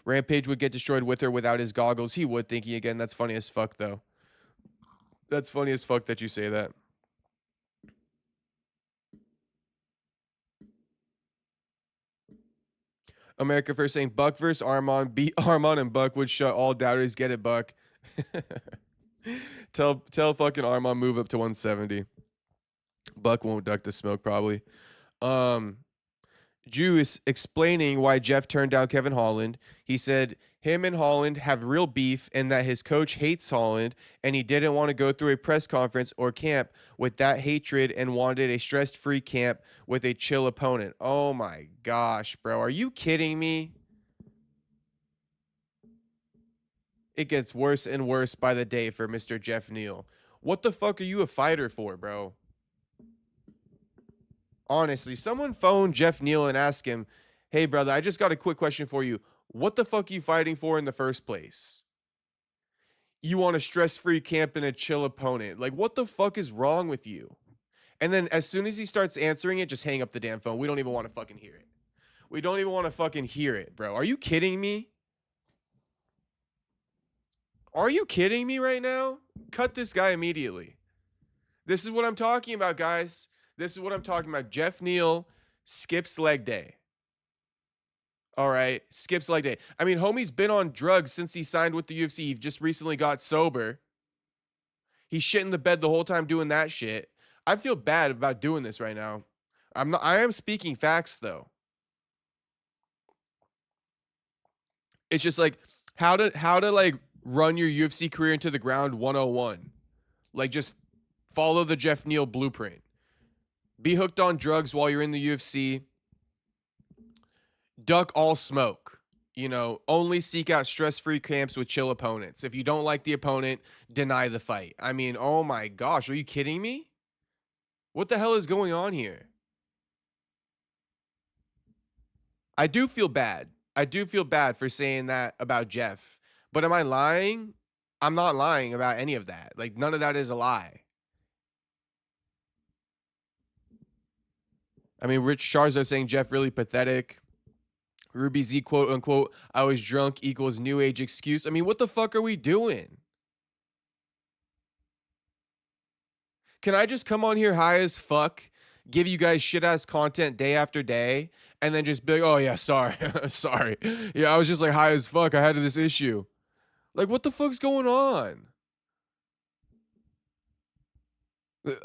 Rampage would get destroyed with or without his goggles. He would, thinking again. That's funny as fuck, though. That's funny as fuck that you say that. America First saying, Buck versus Armand. Beat Armand and Buck would shut all doubters. Get it, Buck. Tell fucking Armand move up to 170. Buck won't duck the smoke, probably. Jew is explaining why Jeff turned down Kevin Holland. He said him and Holland have real beef and that his coach hates Holland and he didn't want to go through a press conference or camp with that hatred and wanted a stress-free camp with a chill opponent. Oh my gosh, bro. Are you kidding me? It gets worse and worse by the day for Mr. Jeff Neal. What the fuck are you a fighter for, bro? Honestly, someone phone Jeff Neal and ask him, hey, brother, I just got a quick question for you. What the fuck are you fighting for in the first place? You want a stress-free camp and a chill opponent. Like, what the fuck is wrong with you? And then as soon as he starts answering it, just hang up the damn phone. We don't even want to fucking hear it. We don't even want to fucking hear it, bro. Are you kidding me? Are you kidding me right now? Cut this guy immediately. This is what I'm talking about, guys. This is what I'm talking about. Jeff Neal skips leg day. All right. Skips leg day. I mean, homie's been on drugs since he signed with the UFC. He just recently got sober. He's shitting the bed the whole time doing that shit. I feel bad about doing this right now. I am speaking facts though. It's just like how to like run your UFC career into the ground 101. Like just follow the Jeff Neal blueprint. Be hooked on drugs while you're in the UFC. Duck all smoke. You know, only seek out stress-free camps with chill opponents. If you don't like the opponent, deny the fight. I mean, oh my gosh, are you kidding me? What the hell is going on here? I do feel bad. I do feel bad for saying that about Jeff. But am I lying? I'm not lying about any of that. Like, none of that is a lie. I mean, Rich Charzard saying Jeff really pathetic. Ruby Z, quote unquote, I was drunk equals new age excuse. I mean, what the fuck are we doing? Can I just come on here high as fuck, give you guys shit ass content day after day, and then just be like, oh yeah, sorry, sorry. Yeah, I was just like high as fuck. I had this issue. Like, what the fuck's going on?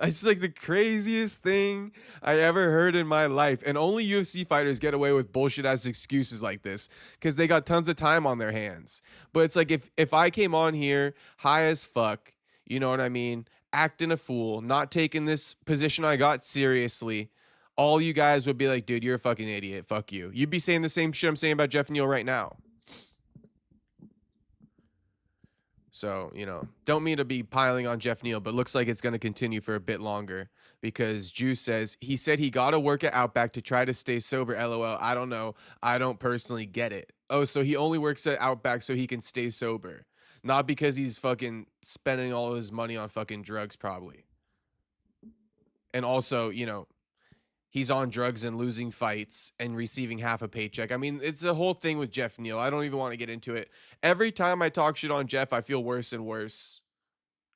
It's like the craziest thing I ever heard in my life. And only UFC fighters get away with bullshit ass excuses like this because they got tons of time on their hands. But it's like if I came on here high as fuck, you know what I mean? Acting a fool, not taking this position I got seriously, all you guys would be like, dude, you're a fucking idiot. Fuck you. You'd be saying the same shit I'm saying about Jeff Neal right now. So, you know, don't mean to be piling on Jeff Neal, but looks like it's going to continue for a bit longer because Juice says he said he got to work at Outback to try to stay sober. LOL. I don't know. I don't personally get it. Oh, so he only works at Outback so he can stay sober, not because he's fucking spending all his money on fucking drugs, probably. And also, you know, he's on drugs and losing fights and receiving half a paycheck. I mean, it's a whole thing with Jeff Neal. I don't even want to get into it. Every time I talk shit on Jeff, I feel worse and worse.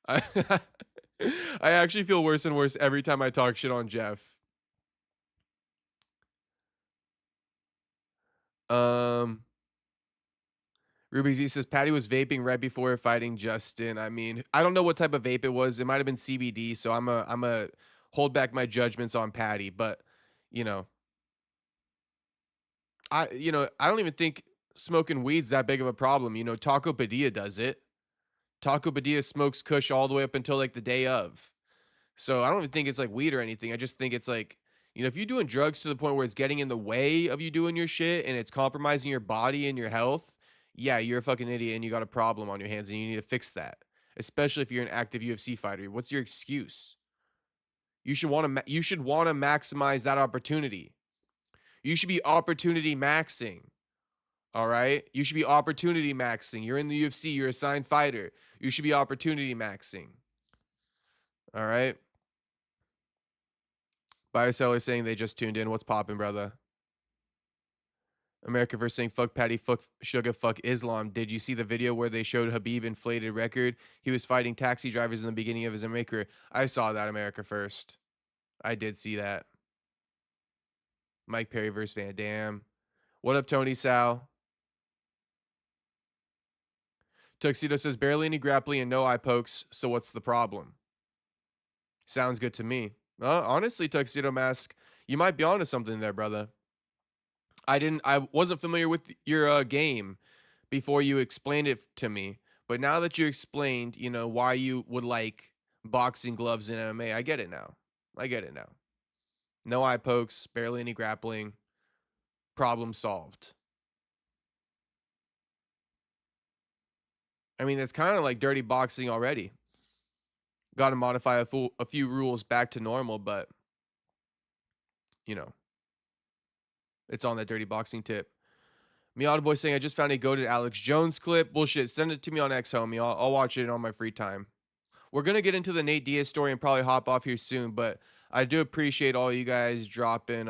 I actually feel worse and worse every time I talk shit on Jeff. Ruby Z says Patty was vaping right before fighting Justin. I mean, I don't know what type of vape it was. It might have been CBD, so I'm a hold back my judgments on Patty, but you know, I don't even think smoking weed's that big of a problem. You know, Taco Padilla does it. Taco Padilla smokes kush all the way up until like the day of. So I don't even think it's like weed or anything. I just think it's like, You know, if you're doing drugs to the point where it's getting in the way of you doing your shit and it's compromising your body and your health, yeah, you're a fucking idiot and you got a problem on your hands and you need to fix that. Especially if you're an active UFC fighter. What's your excuse? You should want to maximize that opportunity. You should be opportunity maxing. All right? You should be opportunity maxing. You're in the UFC, you're a signed fighter. You should be opportunity maxing. All right? Buyer seller saying they just tuned in. What's popping, brother? America first saying fuck Patty, fuck Sugar, fuck Islam. Did you see the video where they showed Habib inflated record? He was fighting taxi drivers in the beginning of his career. I saw that, America first. I did see that. Mike Perry versus Van Dam. What up, Tony Sal? Tuxedo says barely any grappling and no eye pokes. So what's the problem? Sounds good to me. Honestly, Tuxedo Mask, you might be onto something there, brother. I wasn't familiar with your game before you explained it to me, but now that you explained, you know, why you would like boxing gloves in MMA, I get it now. I get it now. No eye pokes, barely any grappling. Problem solved. I mean, it's kind of like dirty boxing already. Got to modify a few rules back to normal, but you know, it's on that dirty boxing tip. Miata Boy saying, I just found a goated Alex Jones clip. Bullshit. Send it to me on X, homie. I'll watch it on my free time. We're going to get into the Nate Diaz story and probably hop off here soon, but I do appreciate all you guys dropping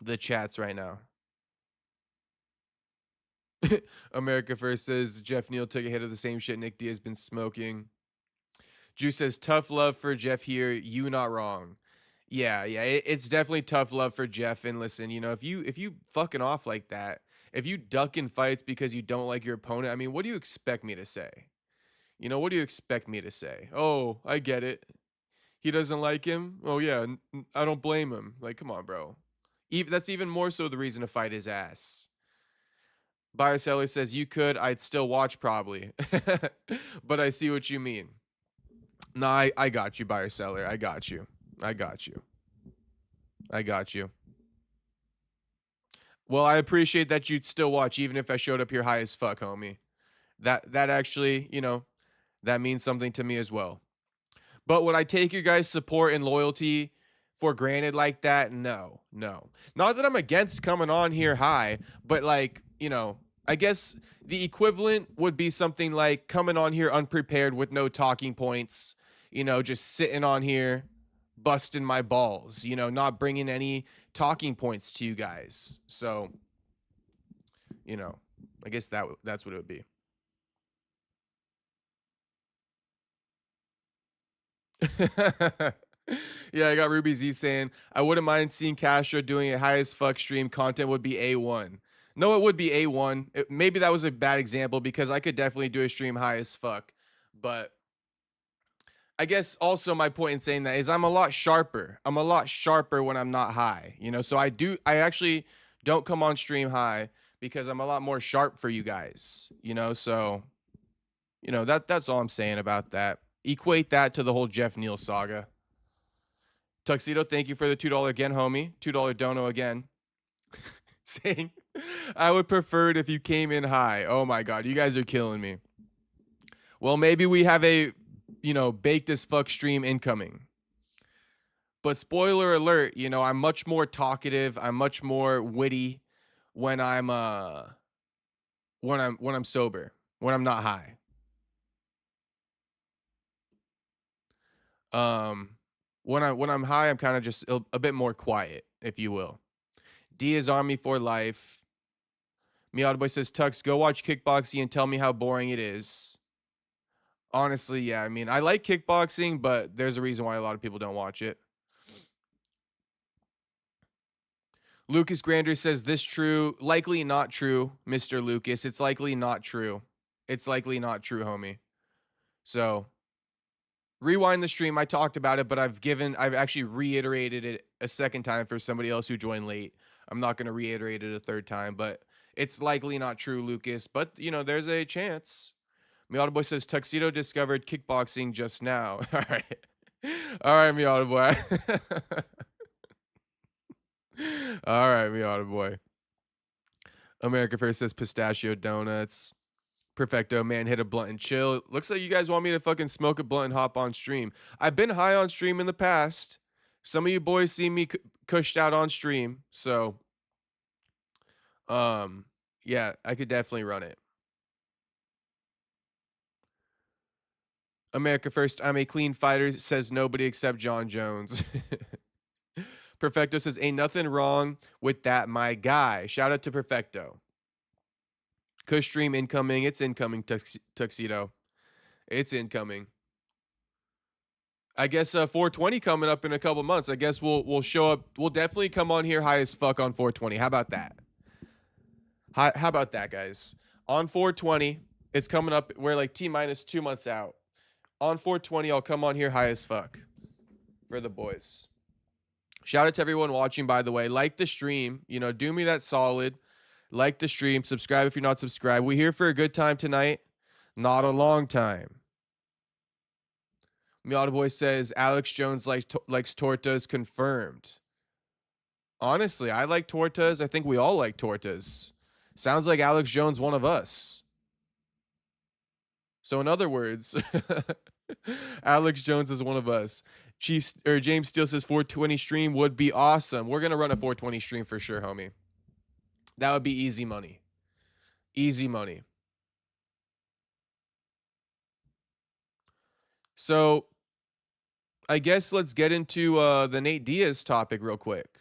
the chats right now. America First says, Jeff Neal took a hit of the same shit Nick Diaz been smoking. Juice says, tough love for Jeff here. You not wrong. Yeah, it's definitely tough love for Jeff. And listen, you know, if you fucking off like that, if you duck in fights because you don't like your opponent, I mean, what do you expect me to say? You know, what do you expect me to say? Oh, I get it. He doesn't like him. Oh yeah, I don't blame him. Like, come on, bro. That's even more so the reason to fight his ass. Buyer seller says you could. I'd still watch probably, but I see what you mean. No, I got you, buyer seller. I got you. I got you. I got you. Well, I appreciate that you'd still watch, even if I showed up here high as fuck, homie. That actually, you know, that means something to me as well. But would I take your guys' support and loyalty for granted like that? No. Not that I'm against coming on here high, but like, you know, I guess the equivalent would be something like coming on here unprepared with no talking points, you know, just sitting on here busting my balls, you know, not bringing any talking points to you guys. So, you know, I guess that's what it would be. Yeah, I got Ruby Z saying, I wouldn't mind seeing Castro doing a high as fuck stream. Content would be A1. No, it would be A1. Maybe that was a bad example because I could definitely do a stream high as fuck. But I guess also my point in saying that is I'm a lot sharper. I'm a lot sharper when I'm not high, you know? So I actually don't come on stream high because I'm a lot more sharp for you guys, you know? So, you know, that's all I'm saying about that. Equate that to the whole Jeff Neal saga. Tuxedo, thank you for the $2 again, homie. $2 dono again. Saying, I would prefer it if you came in high. Oh my God, you guys are killing me. Well, maybe we have a, you know, baked as fuck stream incoming. But spoiler alert, you know, I'm much more talkative. I'm much more witty when I'm sober, when I'm not high. When I'm high, I'm kind of just a bit more quiet, if you will. Diaz Army for life. Miata Boy says, Tux, go watch kickboxing and tell me how boring it is. Honestly, yeah. I mean, I like kickboxing, but there's a reason why a lot of people don't watch it. Lucas Grander says, this true? Likely not true, Mr. Lucas. It's likely not true. It's likely not true, homie. So, rewind the stream. I talked about it, but I've actually reiterated it a second time for somebody else who joined late. I'm not going to reiterate it a third time, but it's likely not true, Lucas. But, you know, there's a chance. Miata Boy says, Tuxedo discovered kickboxing just now. All right. All right, Miata Boy. All right, me auto boy. America First says pistachio donuts. Perfecto, man, hit a blunt and chill. Looks like you guys want me to fucking smoke a blunt and hop on stream. I've been high on stream in the past. Some of you boys see me cushed out on stream, so yeah, I could definitely run it. America First, I'm a clean fighter, says nobody except John Jones. Perfecto says, ain't nothing wrong with that, my guy. Shout out to Perfecto. Kush stream incoming. It's incoming, Tuxedo. It's incoming. I guess 420 coming up in a couple months. I guess we'll show up. We'll definitely come on here high as fuck on 420. How about that? How about that, guys? On 420, it's coming up. We're like T-minus 2 months out. On 420, I'll come on here high as fuck for the boys. Shout out to everyone watching, by the way. Like the stream. You know, do me that solid. Like the stream. Subscribe if you're not subscribed. We're here for a good time tonight. Not a long time. Miata Boy says Alex Jones likes tortas. Confirmed. Honestly, I like tortas. I think we all like tortas. Sounds like Alex Jones one of us. So in other words, Alex Jones is one of us. James Steele says 420 stream would be awesome. We're gonna run a 420 stream for sure, homie. That would be easy money. Easy money. So I guess let's get into the Nate Diaz topic real quick.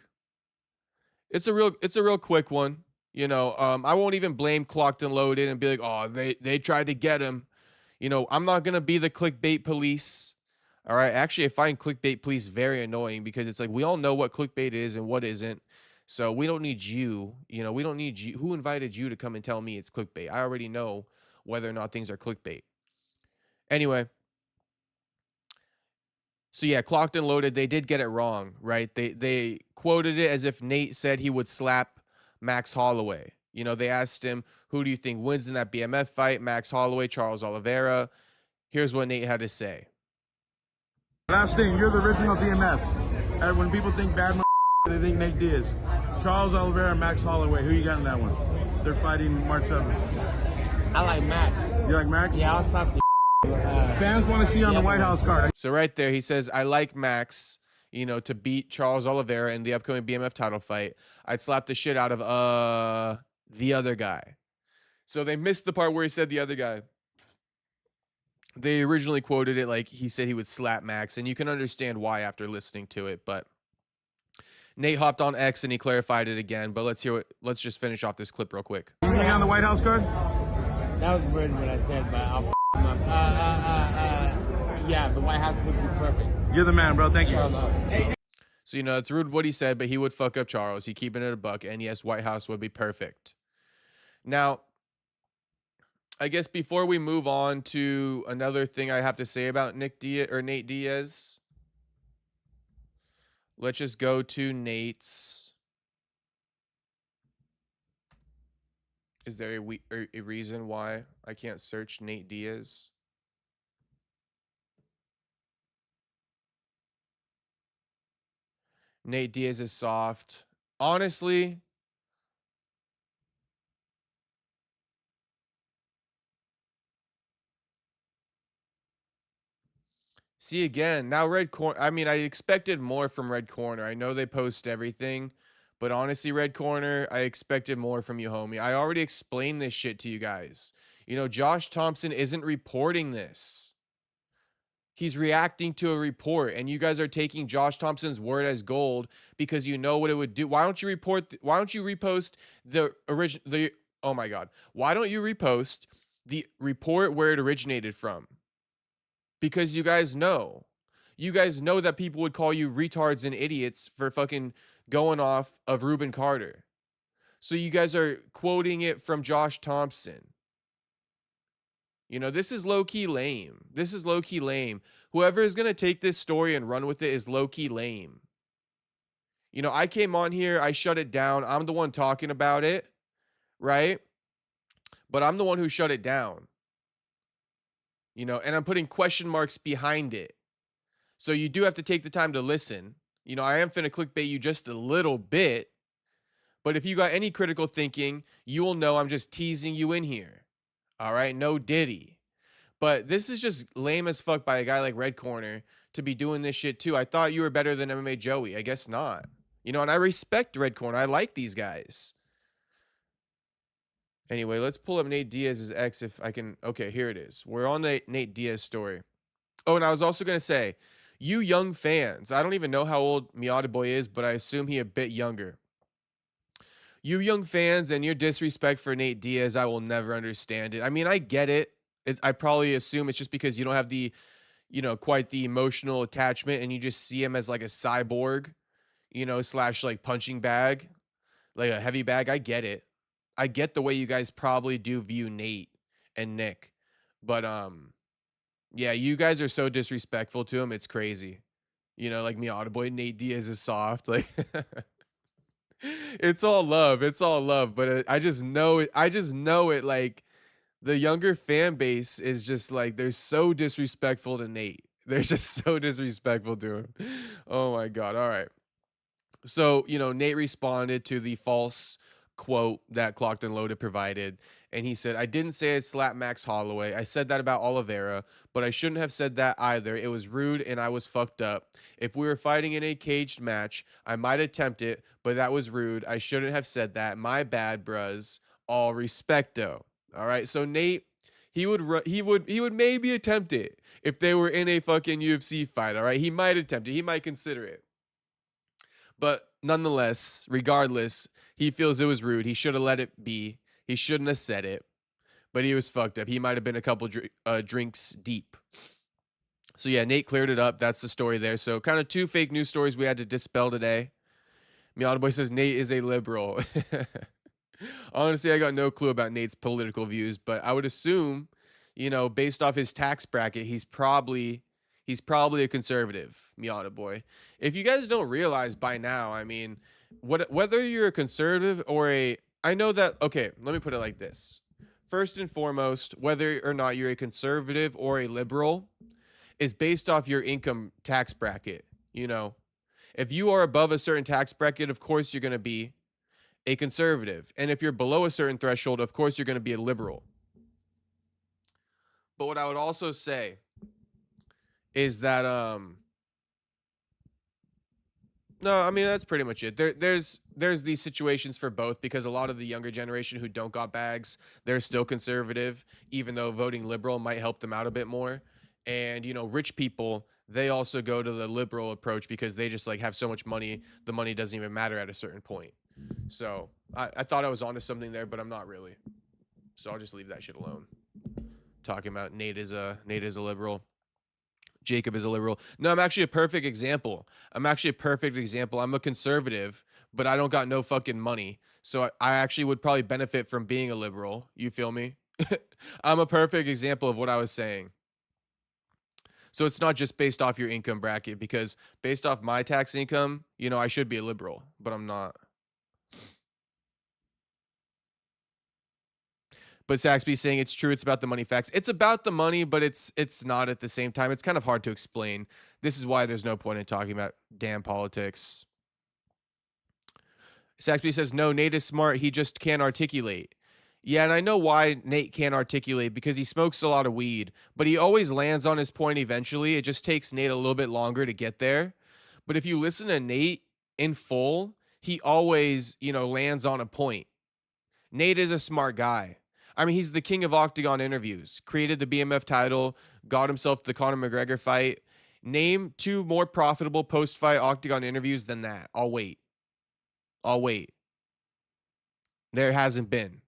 It's a real quick one. You know, I won't even blame Clocked and Loaded and be like, oh, they tried to get him. You know, I'm not gonna be the clickbait police. All right. Actually, I find clickbait police very annoying because it's like we all know what clickbait is and what isn't. So we don't need you. You know, we don't need you. Who invited you to come and tell me it's clickbait? I already know whether or not things are clickbait. Anyway. So yeah, Clocked and Loaded, they did get it wrong, right? They quoted it as if Nate said he would slap Max Holloway. You know, they asked him, who do you think wins in that BMF fight? Max Holloway, Charles Oliveira. Here's what Nate had to say. Last thing, you're the original BMF. And when people think bad, they think Nate Diaz. Charles Oliveira, Max Holloway. Who you got in that one? They're fighting March 7th. I like Max. You like Max? Yeah, I'll slap the fans want to see you on the White House card. So right there, he says, I like Max, you know, to beat Charles Oliveira in the upcoming BMF title fight. I'd slap the shit out of the other guy. So they missed the part where he said the other guy. They originally quoted it like he said he would slap Max, and you can understand why after listening to it. But Nate hopped on X and he clarified it again. But let's just finish off this clip real quick. You on the White House card? That was weird what I said, but I'll him up. Yeah, the White House would be perfect. You're the man, bro. Thank you. So, you know, it's rude what he said, but he would fuck up Charles. He keeping it a buck. And yes, White House would be perfect. Now, I guess before we move on to another thing I have to say about Nate Diaz, let's just go to Nate's. Is there a reason why I can't search Nate Diaz? Nate Diaz is soft. Honestly, see again, now Red Corner. I mean, I expected more from Red Corner. I know they post everything, but honestly, Red Corner, I expected more from you, homie. I already explained this shit to you guys. You know, Josh Thompson isn't reporting this. He's reacting to a report, and you guys are taking Josh Thompson's word as gold because you know what it would do. Why don't you repost the original? Oh my God. Why don't you repost the report where it originated from? Because you guys know. You guys know that people would call you retards and idiots for fucking going off of Reuben Carter. So you guys are quoting it from Josh Thompson. You know, this is low-key lame. This is low-key lame. Whoever is going to take this story and run with it is low-key lame. You know, I came on here. I shut it down. I'm the one talking about it, right? But I'm the one who shut it down. You know, and I'm putting question marks behind it. So you do have to take the time to listen, You know, I am finna clickbait you just a little bit, but if you got any critical thinking, you will know I'm just teasing you in here. All right, no Diddy. But this is just lame as fuck by a guy like Red Corner to be doing this shit too. I thought you were better than MMA Joey. I guess not. You know, and I respect Red Corner. I like these guys. Anyway, let's pull up Nate Diaz's ex if I can. Okay, here it is. We're on the Nate Diaz story. Oh, and I was also going to say, you young fans, I don't even know how old Miata Boy is, but I assume he a bit younger. You young fans and your disrespect for Nate Diaz, I will never understand it. I mean, I get it. I probably assume it's just because you don't have the, you know, quite the emotional attachment and you just see him as like a cyborg, you know, slash like punching bag, like a heavy bag. I get it. I get the way you guys probably do view Nate and Nick. But yeah, you guys are so disrespectful to him. It's crazy. You know, like Miata Boy, Nate Diaz is soft. Like it's all love. It's all love. But I just know it. I just know it. Like the younger fan base is just like, they're so disrespectful to Nate. They're just so disrespectful to him. Oh my God. All right. So, you know, Nate responded to the false quote that Clocked and Loaded provided. And he said, I didn't say I'd slap Max Holloway. I said that about Oliveira, but I shouldn't have said that either. It was rude and I was fucked up. If we were fighting in a caged match, I might attempt it, but that was rude. I shouldn't have said that. My bad, bruz. All respecto. All right. So Nate, he would maybe attempt it if they were in a fucking UFC fight. All right. He might attempt it. He might consider it. But nonetheless, regardless, he feels it was rude. He should have let it be. He shouldn't have said it. But he was fucked up. He might have been a couple drinks deep. So yeah, Nate cleared it up. That's the story there. So kind of two fake news stories we had to dispel today. Miata Boy says Nate is a liberal. Honestly, I got no clue about Nate's political views, but I would assume, you know, based off his tax bracket, he's probably a conservative, Miata Boy. If you guys don't realize by now, I mean, whether you're a conservative or I know that, okay, let me put it like this. First and foremost, whether or not you're a conservative or a liberal is based off your income tax bracket. You know, if you are above a certain tax bracket, of course you're going to be a conservative. And if you're below a certain threshold, of course you're going to be a liberal. But what I would also say is that no, I mean that's pretty much it. There's these situations for both because a lot of the younger generation who don't got bags, they're still conservative, even though voting liberal might help them out a bit more. And you know, rich people, they also go to the liberal approach because they just like have so much money, the money doesn't even matter at a certain point. So I thought I was onto something there, but I'm not really. So I'll just leave that shit alone. Talking about Nate is a liberal. Jacob is a liberal. No, I'm actually a perfect example. I'm a conservative, but I don't got no fucking money. So I actually would probably benefit from being a liberal. You feel me? I'm a perfect example of what I was saying. So it's not just based off your income bracket, because based off my tax income, you know, I should be a liberal, but I'm not. But Saxby's saying it's true. It's about the money facts. It's about the money, but it's not at the same time. It's kind of hard to explain. This is why there's no point in talking about damn politics. Saxby says, no, Nate is smart. He just can't articulate. Yeah, and I know why Nate can't articulate, because he smokes a lot of weed, but he always lands on his point eventually. It just takes Nate a little bit longer to get there. But if you listen to Nate in full, he always, you know, lands on a point. Nate is a smart guy. I mean, he's the king of octagon interviews, created the BMF title, got himself the Conor McGregor fight. Name two more profitable post-fight octagon interviews than that. I'll wait. There hasn't been.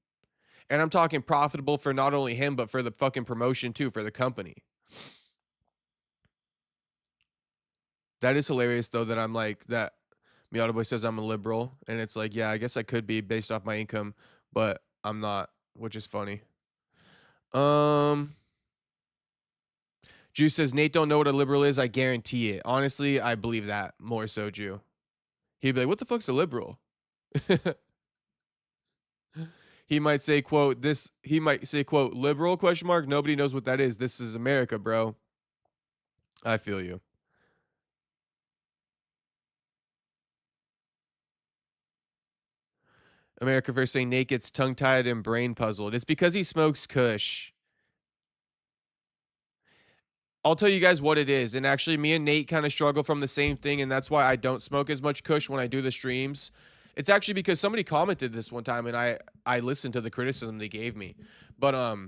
And I'm talking profitable for not only him, but for the fucking promotion too, for the company. That is hilarious though, that I'm like, that Miata Boy says I'm a liberal. And it's like, yeah, I guess I could be based off my income, but I'm not. Which is funny. Jew says Nate don't know what a liberal is. I guarantee it. Honestly, I believe that more so, Jew. He'd be like, what the fuck's a liberal? He might say, quote, liberal, question mark. Nobody knows what that is. This is America, bro. I feel you. America First saying Nate gets tongue-tied and brain puzzled. It's because he smokes Kush. I'll tell you guys what it is. And actually, me and Nate kind of struggle from the same thing, and that's why I don't smoke as much Kush when I do the streams. It's actually because somebody commented this one time, and I listened to the criticism they gave me. But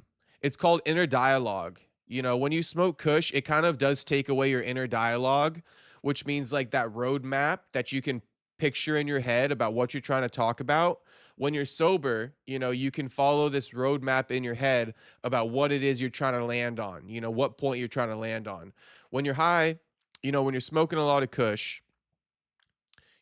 it's called inner dialogue. You know, when you smoke Kush, it kind of does take away your inner dialogue, which means like that roadmap that you can picture in your head about what you're trying to talk about. When you're sober, you know, you can follow this roadmap in your head about what it is you're trying to land on, you know, what point you're trying to land on. When you're high, you know, when you're smoking a lot of Kush,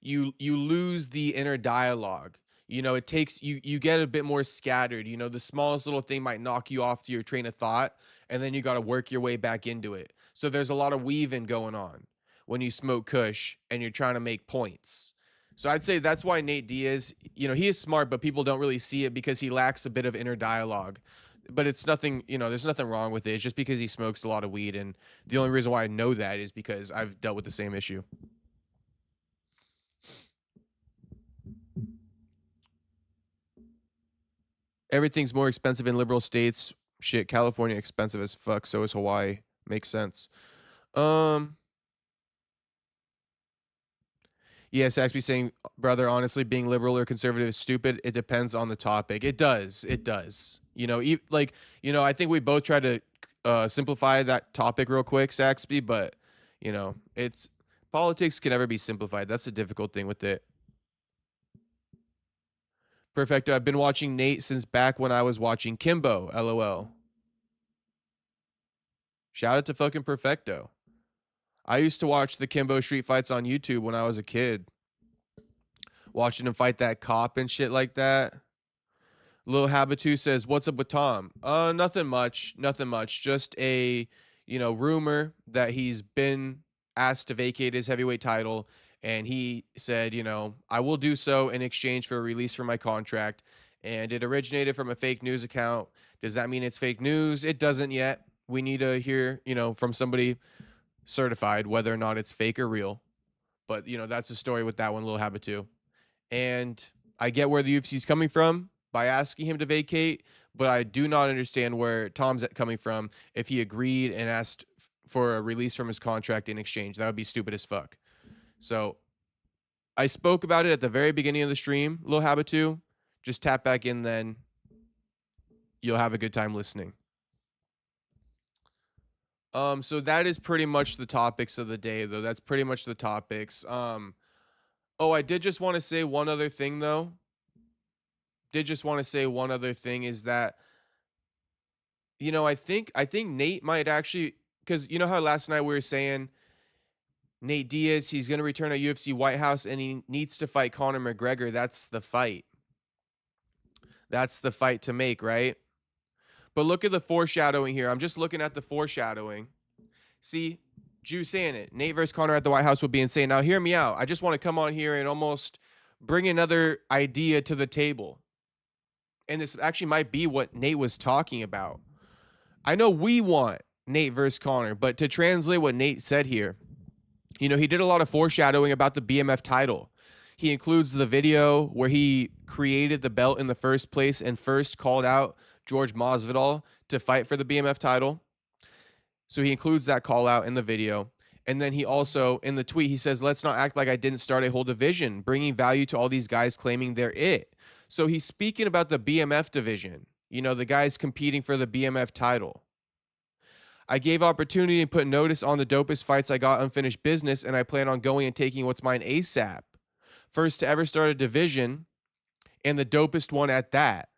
you lose the inner dialogue. You know, it takes you get a bit more scattered. You know, the smallest little thing might knock you off your train of thought, and then you got to work your way back into it. So there's a lot of weaving going on when you smoke Kush and you're trying to make points. So I'd say that's why Nate Diaz, you know, he is smart, but people don't really see it because he lacks a bit of inner dialogue. But it's nothing, you know, there's nothing wrong with it. It's just because he smokes a lot of weed. And the only reason why I know that is because I've dealt with the same issue. Everything's more expensive in liberal states. Shit, California expensive as fuck. So is Hawaii. Makes sense. Yeah, Saxby saying, brother, honestly, being liberal or conservative is stupid. It depends on the topic. It does. It does. You know, like, you know, I think we both try to simplify that topic real quick, Saxby, but, you know, it's politics can never be simplified. That's the difficult thing with it. Perfecto. I've been watching Nate since back when I was watching Kimbo, LOL. Shout out to fucking Perfecto. I used to watch the Kimbo street fights on YouTube when I was a kid. Watching him fight that cop and shit like that. Lil Habitu says, what's up with Tom? Nothing much. Nothing much. Just a, you know, rumor that he's been asked to vacate his heavyweight title. And he said, you know, I will do so in exchange for a release from my contract. And it originated from a fake news account. Does that mean it's fake news? It doesn't yet. We need to hear, you know, from somebody certified whether or not it's fake or real. But, you know, that's the story with that one, Lil Habitu. And I get where the UFC is coming from by asking him to vacate, but I do not understand where Tom's coming from if he agreed and asked for a release from his contract in exchange. That would be stupid as fuck. So I spoke about it at the very beginning of the stream, Lil Habitu. Just tap back in, then you'll have a good time listening. So that is pretty much the topics of the day, though. That's pretty much the topics. Oh, I did just want to say one other thing, though. Is that, you know, I think Nate might actually, because you know how last night we were saying Nate Diaz, he's going to return at UFC White House and he needs to fight Conor McGregor. That's the fight. That's the fight to make, right? But look at the foreshadowing here. I'm just looking at the foreshadowing. See, Jew saying it. Nate versus Conor at the White House would be insane. Now, hear me out. I just want to come on here and almost bring another idea to the table. And this actually might be what Nate was talking about. I know we want Nate versus Conor, but to translate what Nate said here, you know, he did a lot of foreshadowing about the BMF title. He includes the video where he created the belt in the first place and first called out George Masvidal to fight for the BMF title. So he includes that call out in the video. And then he also, in the tweet, he says, let's not act like I didn't start a whole division, bringing value to all these guys claiming they're it. So he's speaking about the BMF division, you know, the guys competing for the BMF title. I gave opportunity and put notice on the dopest fights I got unfinished business, and I plan on going and taking what's mine ASAP. First to ever start a division, and the dopest one at that.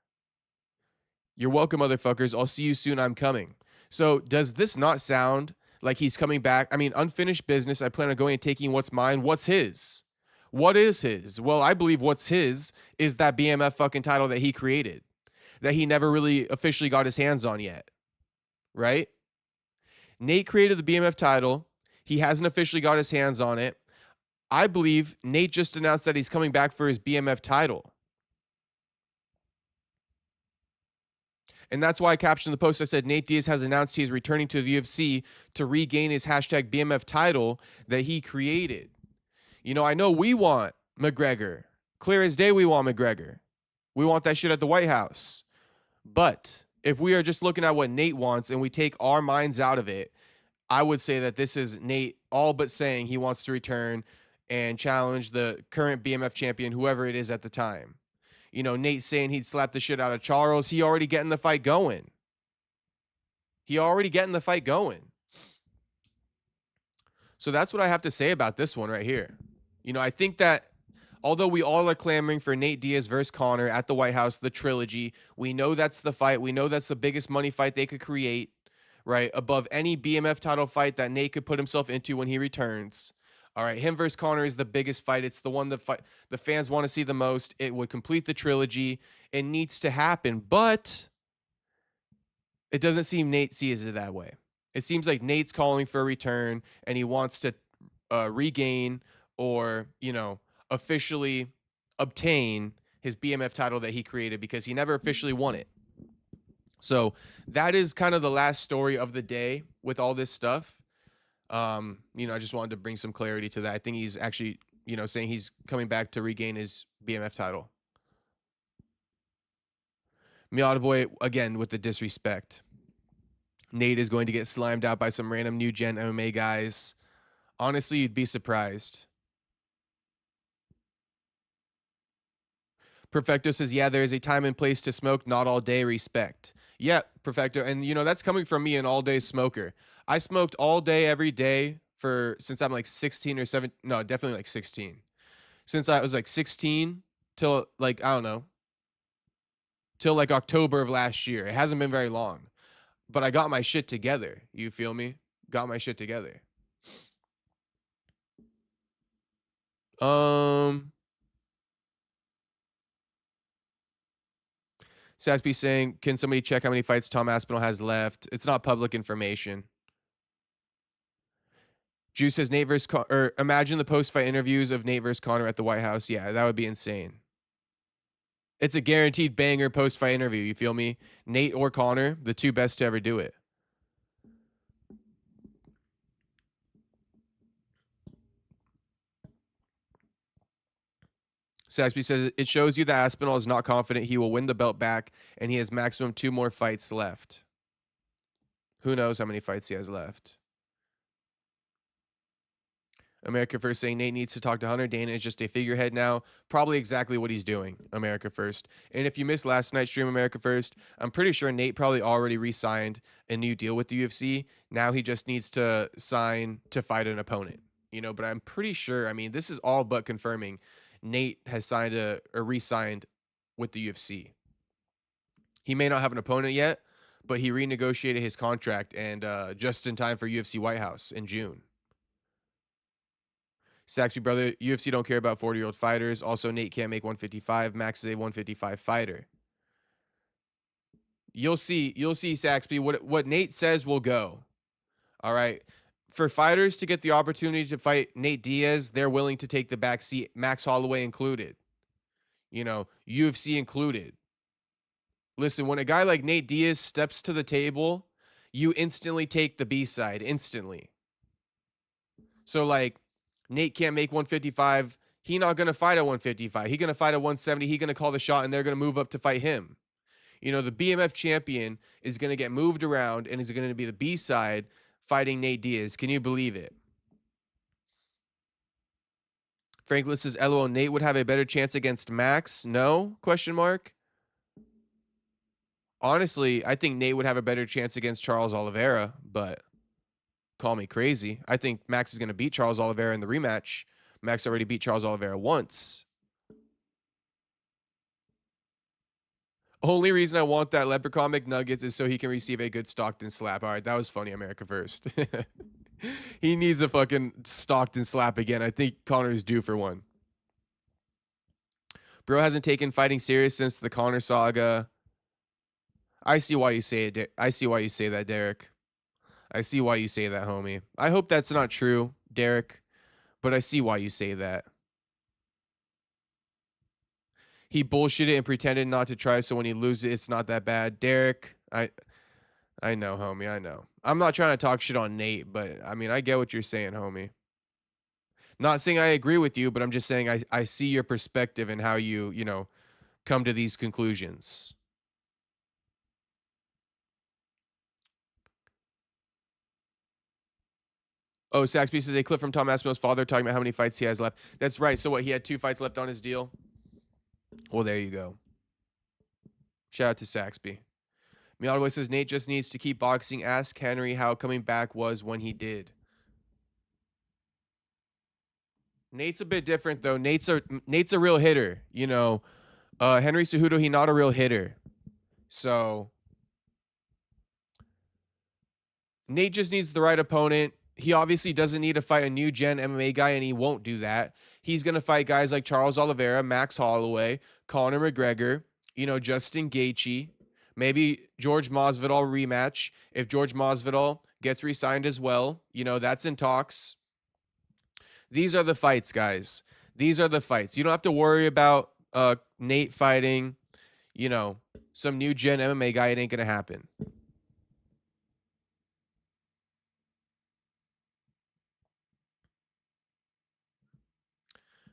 You're welcome, motherfuckers. I'll see you soon. I'm coming. So does this not sound like he's coming back? I mean, unfinished business. I plan on going and taking what's mine. What's his? What is his? Well, I believe what's his is that BMF fucking title that he created, that he never really officially got his hands on yet. Right? Nate created the BMF title. He hasn't officially got his hands on it. I believe Nate just announced that he's coming back for his BMF title. And that's why I captioned the post. I said, Nate Diaz has announced he is returning to the UFC to regain his hashtag BMF title that he created. You know, I know we want McGregor. Clear as day we want McGregor. We want that shit at the White House. But if we are just looking at what Nate wants and we take our minds out of it, I would say that this is Nate all but saying he wants to return and challenge the current BMF champion, whoever it is at the time. You know, Nate saying he'd slap the shit out of Charles. He already getting the fight going. So that's what I have to say about this one right here. You know, I think that although we all are clamoring for Nate Diaz versus Conor at the White House, the trilogy, we know that's the fight. We know that's the biggest money fight they could create, right? Above any BMF title fight that Nate could put himself into when he returns. All right, him versus Conor is the biggest fight. It's the one that the fans want to see the most. It would complete the trilogy. It needs to happen, but it doesn't seem Nate sees it that way. It seems like Nate's calling for a return, and he wants to regain or, you know, officially obtain his BMF title that he created because he never officially won it. So that is kind of the last story of the day with all this stuff. You know, I just wanted to bring some clarity to that. I think he's actually, you know, saying he's coming back to regain his BMF title. Miata Boy, again, with the disrespect. Nate is going to get slimed out by some random new gen MMA guys. Honestly, you'd be surprised. Perfecto says, yeah, there is a time and place to smoke, not all day, respect. Yeah, Perfecto. And, you know, that's coming from me, an all-day smoker. I smoked all day, every day since I'm like 16 or 17. No, definitely like 16. Since I was like 16 till like, I don't know, till like October of last year. It hasn't been very long. But I got my shit together. You feel me? Got my shit together. Saspy saying, can somebody check how many fights Tom Aspinall has left? It's not public information. Juice says Nate versus or imagine the post-fight interviews of Nate versus Conor at the White House. Yeah, that would be insane. It's a guaranteed banger post-fight interview. You feel me? Nate or Conor, the two best to ever do it. Saxby says, it shows you that Aspinall is not confident he will win the belt back, and he has maximum 2 more fights left. Who knows how many fights he has left? America First saying Nate needs to talk to Hunter. Dana is just a figurehead now. Probably exactly what he's doing, America First. And if you missed last night's stream, America First, I'm pretty sure Nate probably already re-signed a new deal with the UFC. Now he just needs to sign to fight an opponent. You know, but I'm pretty sure, I mean, this is all but confirming Nate has signed or re-signed with the UFC. He may not have an opponent yet, but he renegotiated his contract and just in time for UFC White House in June. Saxby brother, UFC don't care about 40-year-old fighters. Also, Nate can't make 155. Max is a 155 fighter. You'll see, Saxby. What Nate says will go. All right. For fighters to get the opportunity to fight Nate Diaz, they're willing to take the back seat, Max Holloway included. You know, UFC included. Listen, when a guy like Nate Diaz steps to the table, you instantly take the B side, instantly. So, like, Nate can't make 155. He not going to fight at 155. He going to fight at 170. He going to call the shot, and they're going to move up to fight him. You know, the BMF champion is going to get moved around, and is going to be the B side fighting Nate Diaz. Can you believe it? Franklin says, LOL, Nate would have a better chance against Max? No? Question mark. Honestly, I think Nate would have a better chance against Charles Oliveira, but call me crazy. I think Max is going to beat Charles Oliveira in the rematch. Max already beat Charles Oliveira once. Only reason I want that Leprechaun McNuggets is so he can receive a good Stockton slap. All right, that was funny, America First. He needs a fucking Stockton slap again. I think Conor is due for one. Bro hasn't taken fighting serious since the Conor saga. I see why you say it. I see why you say that, Derek. I see why you say that, homie. I hope that's not true, Derek, but I see why you say that. He bullshitted and pretended not to try, so when he loses, it's not that bad. Derek, I know, homie, I know. I'm not trying to talk shit on Nate, but, I mean, I get what you're saying, homie. Not saying I agree with you, but I'm just saying I see your perspective and how you know, come to these conclusions. Oh, Saxby says a clip from Tom Aspinall's father talking about how many fights he has left. That's right. So what, he had 2 fights left on his deal? Well, there you go. Shout out to Saxby. Mialboy says Nate just needs to keep boxing. Ask Henry how coming back was when he did. Nate's a bit different though. Nate's a real hitter. You know, Henry Cejudo, he not a real hitter. So Nate just needs the right opponent. He obviously doesn't need to fight a new gen MMA guy, and he won't do that. He's going to fight guys like Charles Oliveira, Max Holloway, Conor McGregor, you know, Justin Gaethje, maybe George Masvidal rematch. If George Masvidal gets re-signed as well, you know, that's in talks. These are the fights, guys. These are the fights. You don't have to worry about Nate fighting, you know, some new gen MMA guy. It ain't going to happen.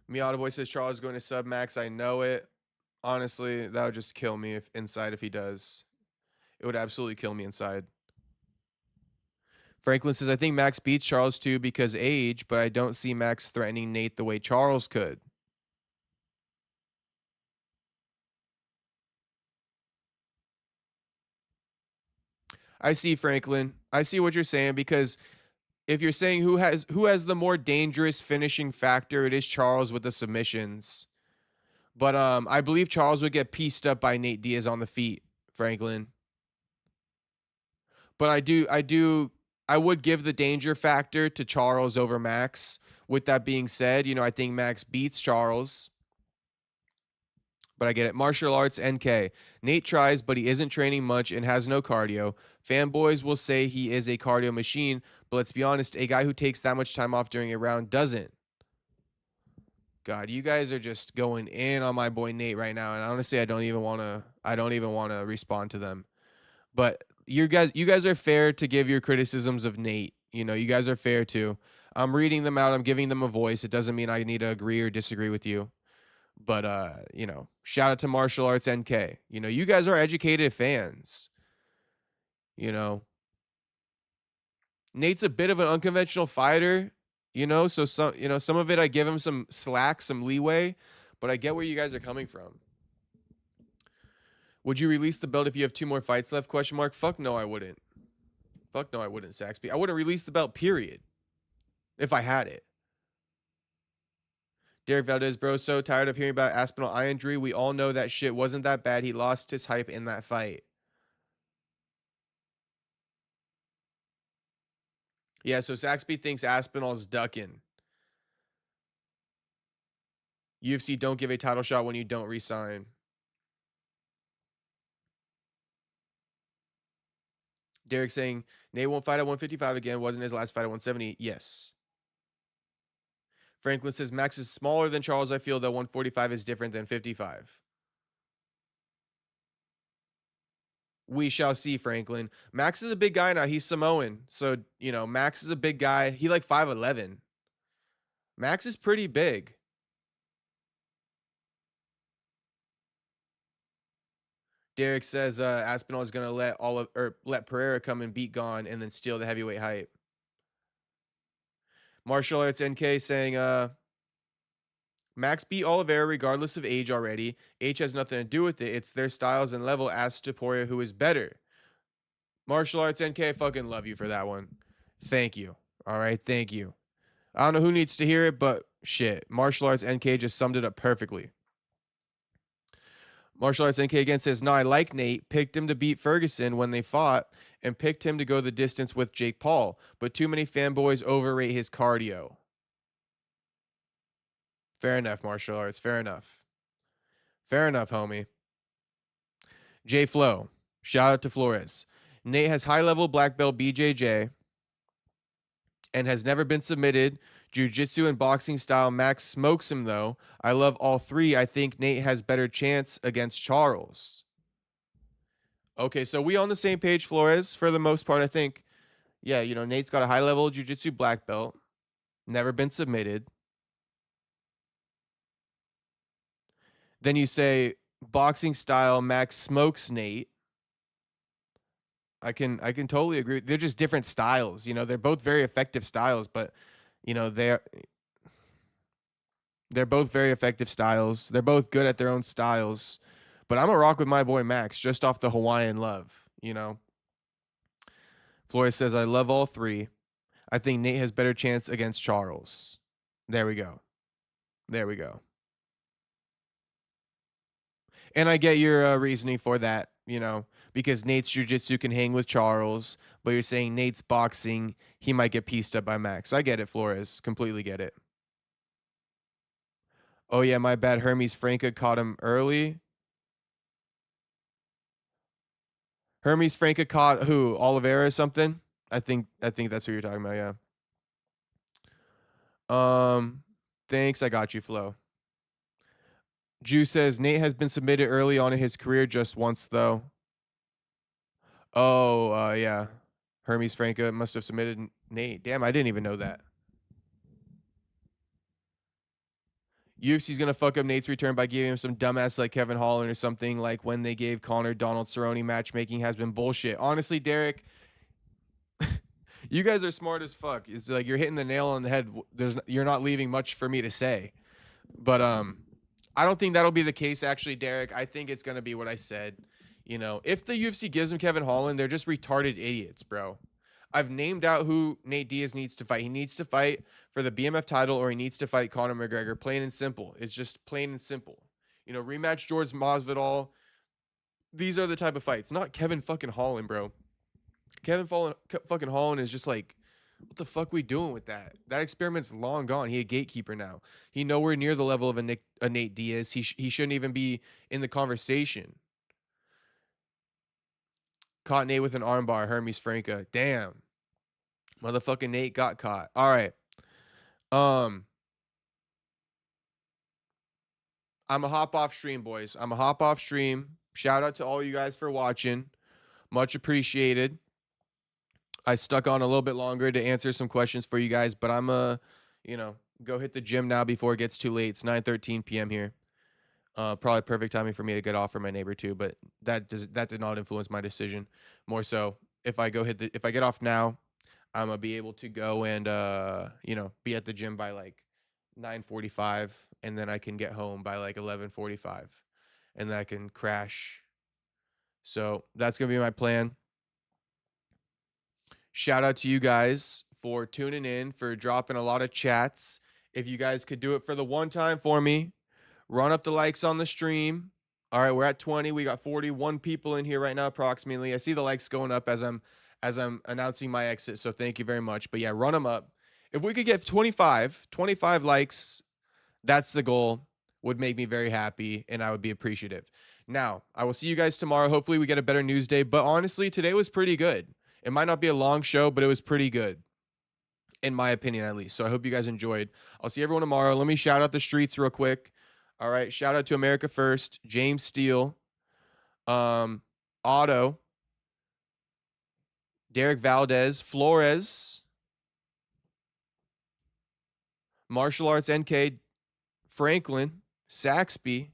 Miata Boy says Charles is going to sub Max. I know it. Honestly, that would just kill me if he does. It would absolutely kill me inside. Franklin says, I think Max beats Charles too because age, but I don't see Max threatening Nate the way Charles could. I see, Franklin. I see what you're saying, because if you're saying who has the more dangerous finishing factor, it is Charles with the submissions. But I believe Charles would get pieced up by Nate Diaz on the feet, Franklin. But I would give the danger factor to Charles over Max. With that being said, you know, I think Max beats Charles. But I get it. Martial arts, NK. Nate tries, but he isn't training much and has no cardio. Fanboys will say he is a cardio machine, but let's be honest, a guy who takes that much time off during a round doesn't. God, you guys are just going in on my boy Nate right now, and honestly, I don't even want to respond to them. But you guys are fair to give your criticisms of Nate. You know, you guys are fair too. I'm reading them out. I'm giving them a voice. It doesn't mean I need to agree or disagree with you. But you know, shout out to Martial Arts NK. You know, you guys are educated fans. You know, Nate's a bit of an unconventional fighter, you know, so some of it I give him some slack, some leeway, but I get where you guys are coming from. Would you release the belt if you have 2 more fights left? Question mark. Fuck no, I wouldn't. Fuck no, I wouldn't, Saxby. I wouldn't release the belt, period. If I had it. Derek Valdez, bro, so tired of hearing about Aspinall eye injury. We all know that shit wasn't that bad. He lost his hype in that fight. Yeah, so Saxby thinks Aspinall's ducking. UFC don't give a title shot when you don't re-sign. Derek saying, Nate won't fight at 155 again. Wasn't his last fight at 170? Yes. Franklin says, Max is smaller than Charles. I feel that 145 is different than 55. We shall see, Franklin. Max is a big guy now. He's Samoan. So, you know, Max is a big guy. He like 5'11". Max is pretty big. Derek says Aspinall is going to let Pereira come and beat Gon and then steal the heavyweight hype. Martial Arts NK saying Max beat Oliveira regardless of age already. H has nothing to do with it. It's their styles and level. Ask Topuria who is better. Martial Arts NK, I fucking love you for that one. Thank you. All right, thank you. I don't know who needs to hear it, but shit. Martial Arts NK just summed it up perfectly. Martial Arts NK again says, no, I like Nate. Picked him to beat Ferguson when they fought and picked him to go the distance with Jake Paul. But too many fanboys overrate his cardio. Fair enough, Martial Arts. Fair enough. Fair enough, homie. J Flow. Shout out to Flores. Nate has high-level black belt BJJ and has never been submitted. Jiu-jitsu and boxing style. Max smokes him, though. I love all 3. I think Nate has better chance against Charles. Okay, so we on the same page, Flores, for the most part, I think. Yeah, you know, Nate's got a high-level jiu-jitsu black belt. Never been submitted. Then you say boxing style, Max smokes Nate. I can totally agree. They're just different styles. You know, they're both very effective styles, but you know, they're both very effective styles. They're both good at their own styles. But I'm a rock with my boy Max just off the Hawaiian love, you know. Flores says, I love all three. I think Nate has better chance against Charles. There we go. There we go. And I get your reasoning for that, you know, because Nate's jiu-jitsu can hang with Charles, but you're saying Nate's boxing, he might get pieced up by Max. I get it, Flores. Completely get it. Oh, yeah, my bad. Hermes Franca caught him early. Hermes Franca caught who? Oliveira or something? I think that's who you're talking about, yeah. Thanks. I got you, Flo. Jew says Nate has been submitted early on in his career just once though. Oh, yeah. Hermes Franca must have submitted Nate. Damn, I didn't even know that. UFC's going to fuck up Nate's return by giving him some dumbass like Kevin Holland or something like when they gave Conor Donald Cerrone. Matchmaking has been bullshit. Honestly, Derek, you guys are smart as fuck. It's like you're hitting the nail on the head. You're not leaving much for me to say. But I don't think that'll be the case, actually, Derek. I think it's going to be what I said. You know, if the UFC gives him Kevin Holland, they're just retarded idiots, bro. I've named out who Nate Diaz needs to fight. He needs to fight for the BMF title or he needs to fight Conor McGregor. Plain and simple. It's just plain and simple. You know, rematch George Masvidal. These are the type of fights. Not Kevin fucking Holland, bro. Kevin fucking Holland is just like, what the fuck we doing with that? That experiment's long gone. He a gatekeeper now. He nowhere near the level of a Nate Diaz. He shouldn't even be in the conversation. Caught Nate with an armbar. Hermes Franca. Damn. Motherfucking Nate got caught. All right. I'm a hop off stream, boys. I'm a hop off stream. Shout out to all you guys for watching. Much appreciated. I stuck on a little bit longer to answer some questions for you guys, but I'm go hit the gym now before it gets too late. It's 9:13 p.m. here. Probably perfect timing for me to get off from my neighbor too, but that did not influence my decision. More so, if I get off now, I'm gonna be able to go and be at the gym by like 9:45, and then I can get home by like 11:45, and then I can crash. So that's gonna be my plan. Shout out to you guys for tuning in, for dropping a lot of chats. If you guys could do it for the one time for me, run up the likes on the stream. All right, we're at 20. We got 41 people in here right now, approximately. I see the likes going up as I'm announcing my exit, so thank you very much. But yeah, run them up. If we could get 25 likes, that's the goal. Would make me very happy, and I would be appreciative. Now, I will see you guys tomorrow. Hopefully, we get a better news day. But honestly, today was pretty good. It might not be a long show, but it was pretty good, in my opinion, at least. So I hope you guys enjoyed. I'll see everyone tomorrow. Let me shout out the streets real quick. All right, shout out to America First, James Steele, Otto, Derek Valdez, Flores, Martial Arts NK, Franklin, Saxby,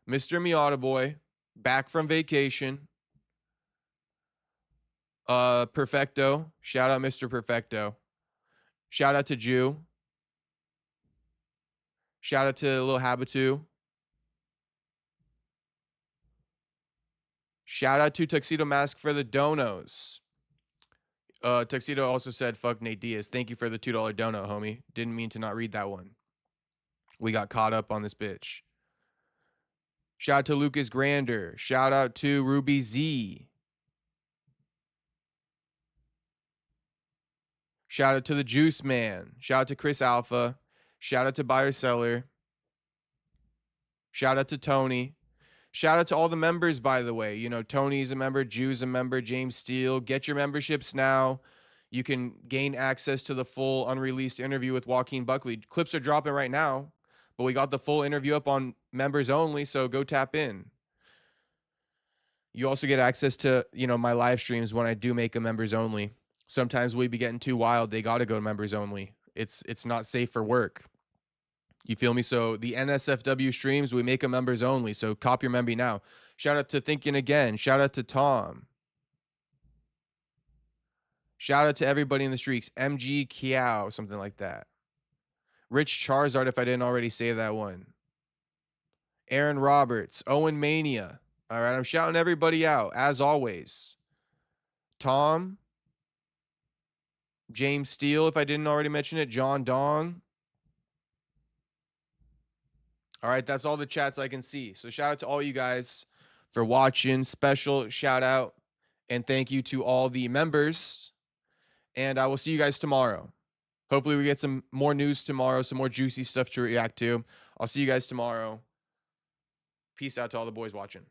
Mr. Miata Boy, back from vacation, Perfecto, shout out Mr. Perfecto, shout out to Jew, shout out to Lil Habitu, shout out to Tuxedo Mask for the donos. Tuxedo also said, fuck Nate Diaz. Thank you for the $2 donut, homie. Didn't mean to not read that one. We got caught up on this bitch. Shout out to Lucas Grander. Shout out to Ruby Z. Shout out to the Juice Man. Shout out to Chris Alpha. Shout out to Buyer Seller. Shout out to Tony. Shout out to all the members, by the way. You know, Tony's a member, Jew's a member, James Steele. Get your memberships now. You can gain access to the full unreleased interview with Joaquin Buckley. Clips are dropping right now, but we got the full interview up on members only, so go tap in. You also get access to, my live streams when I do make a members only. Sometimes we be getting too wild. They got to go to members only. It's not safe for work. You feel me? So the NSFW streams, we make them members only. So cop your member now. Shout out to Thinking Again. Shout out to Tom. Shout out to everybody in the streaks. MG Kiao, something like that. Rich Charizard, if I didn't already say that one. Aaron Roberts. Owen Mania. All right, I'm shouting everybody out, as always. Tom. James Steele, if I didn't already mention it. John Dong. All right, that's all the chats I can see. So shout out to all you guys for watching. Special shout out and thank you to all the members. And I will see you guys tomorrow. Hopefully we get some more news tomorrow, some more juicy stuff to react to. I'll see you guys tomorrow. Peace out to all the boys watching.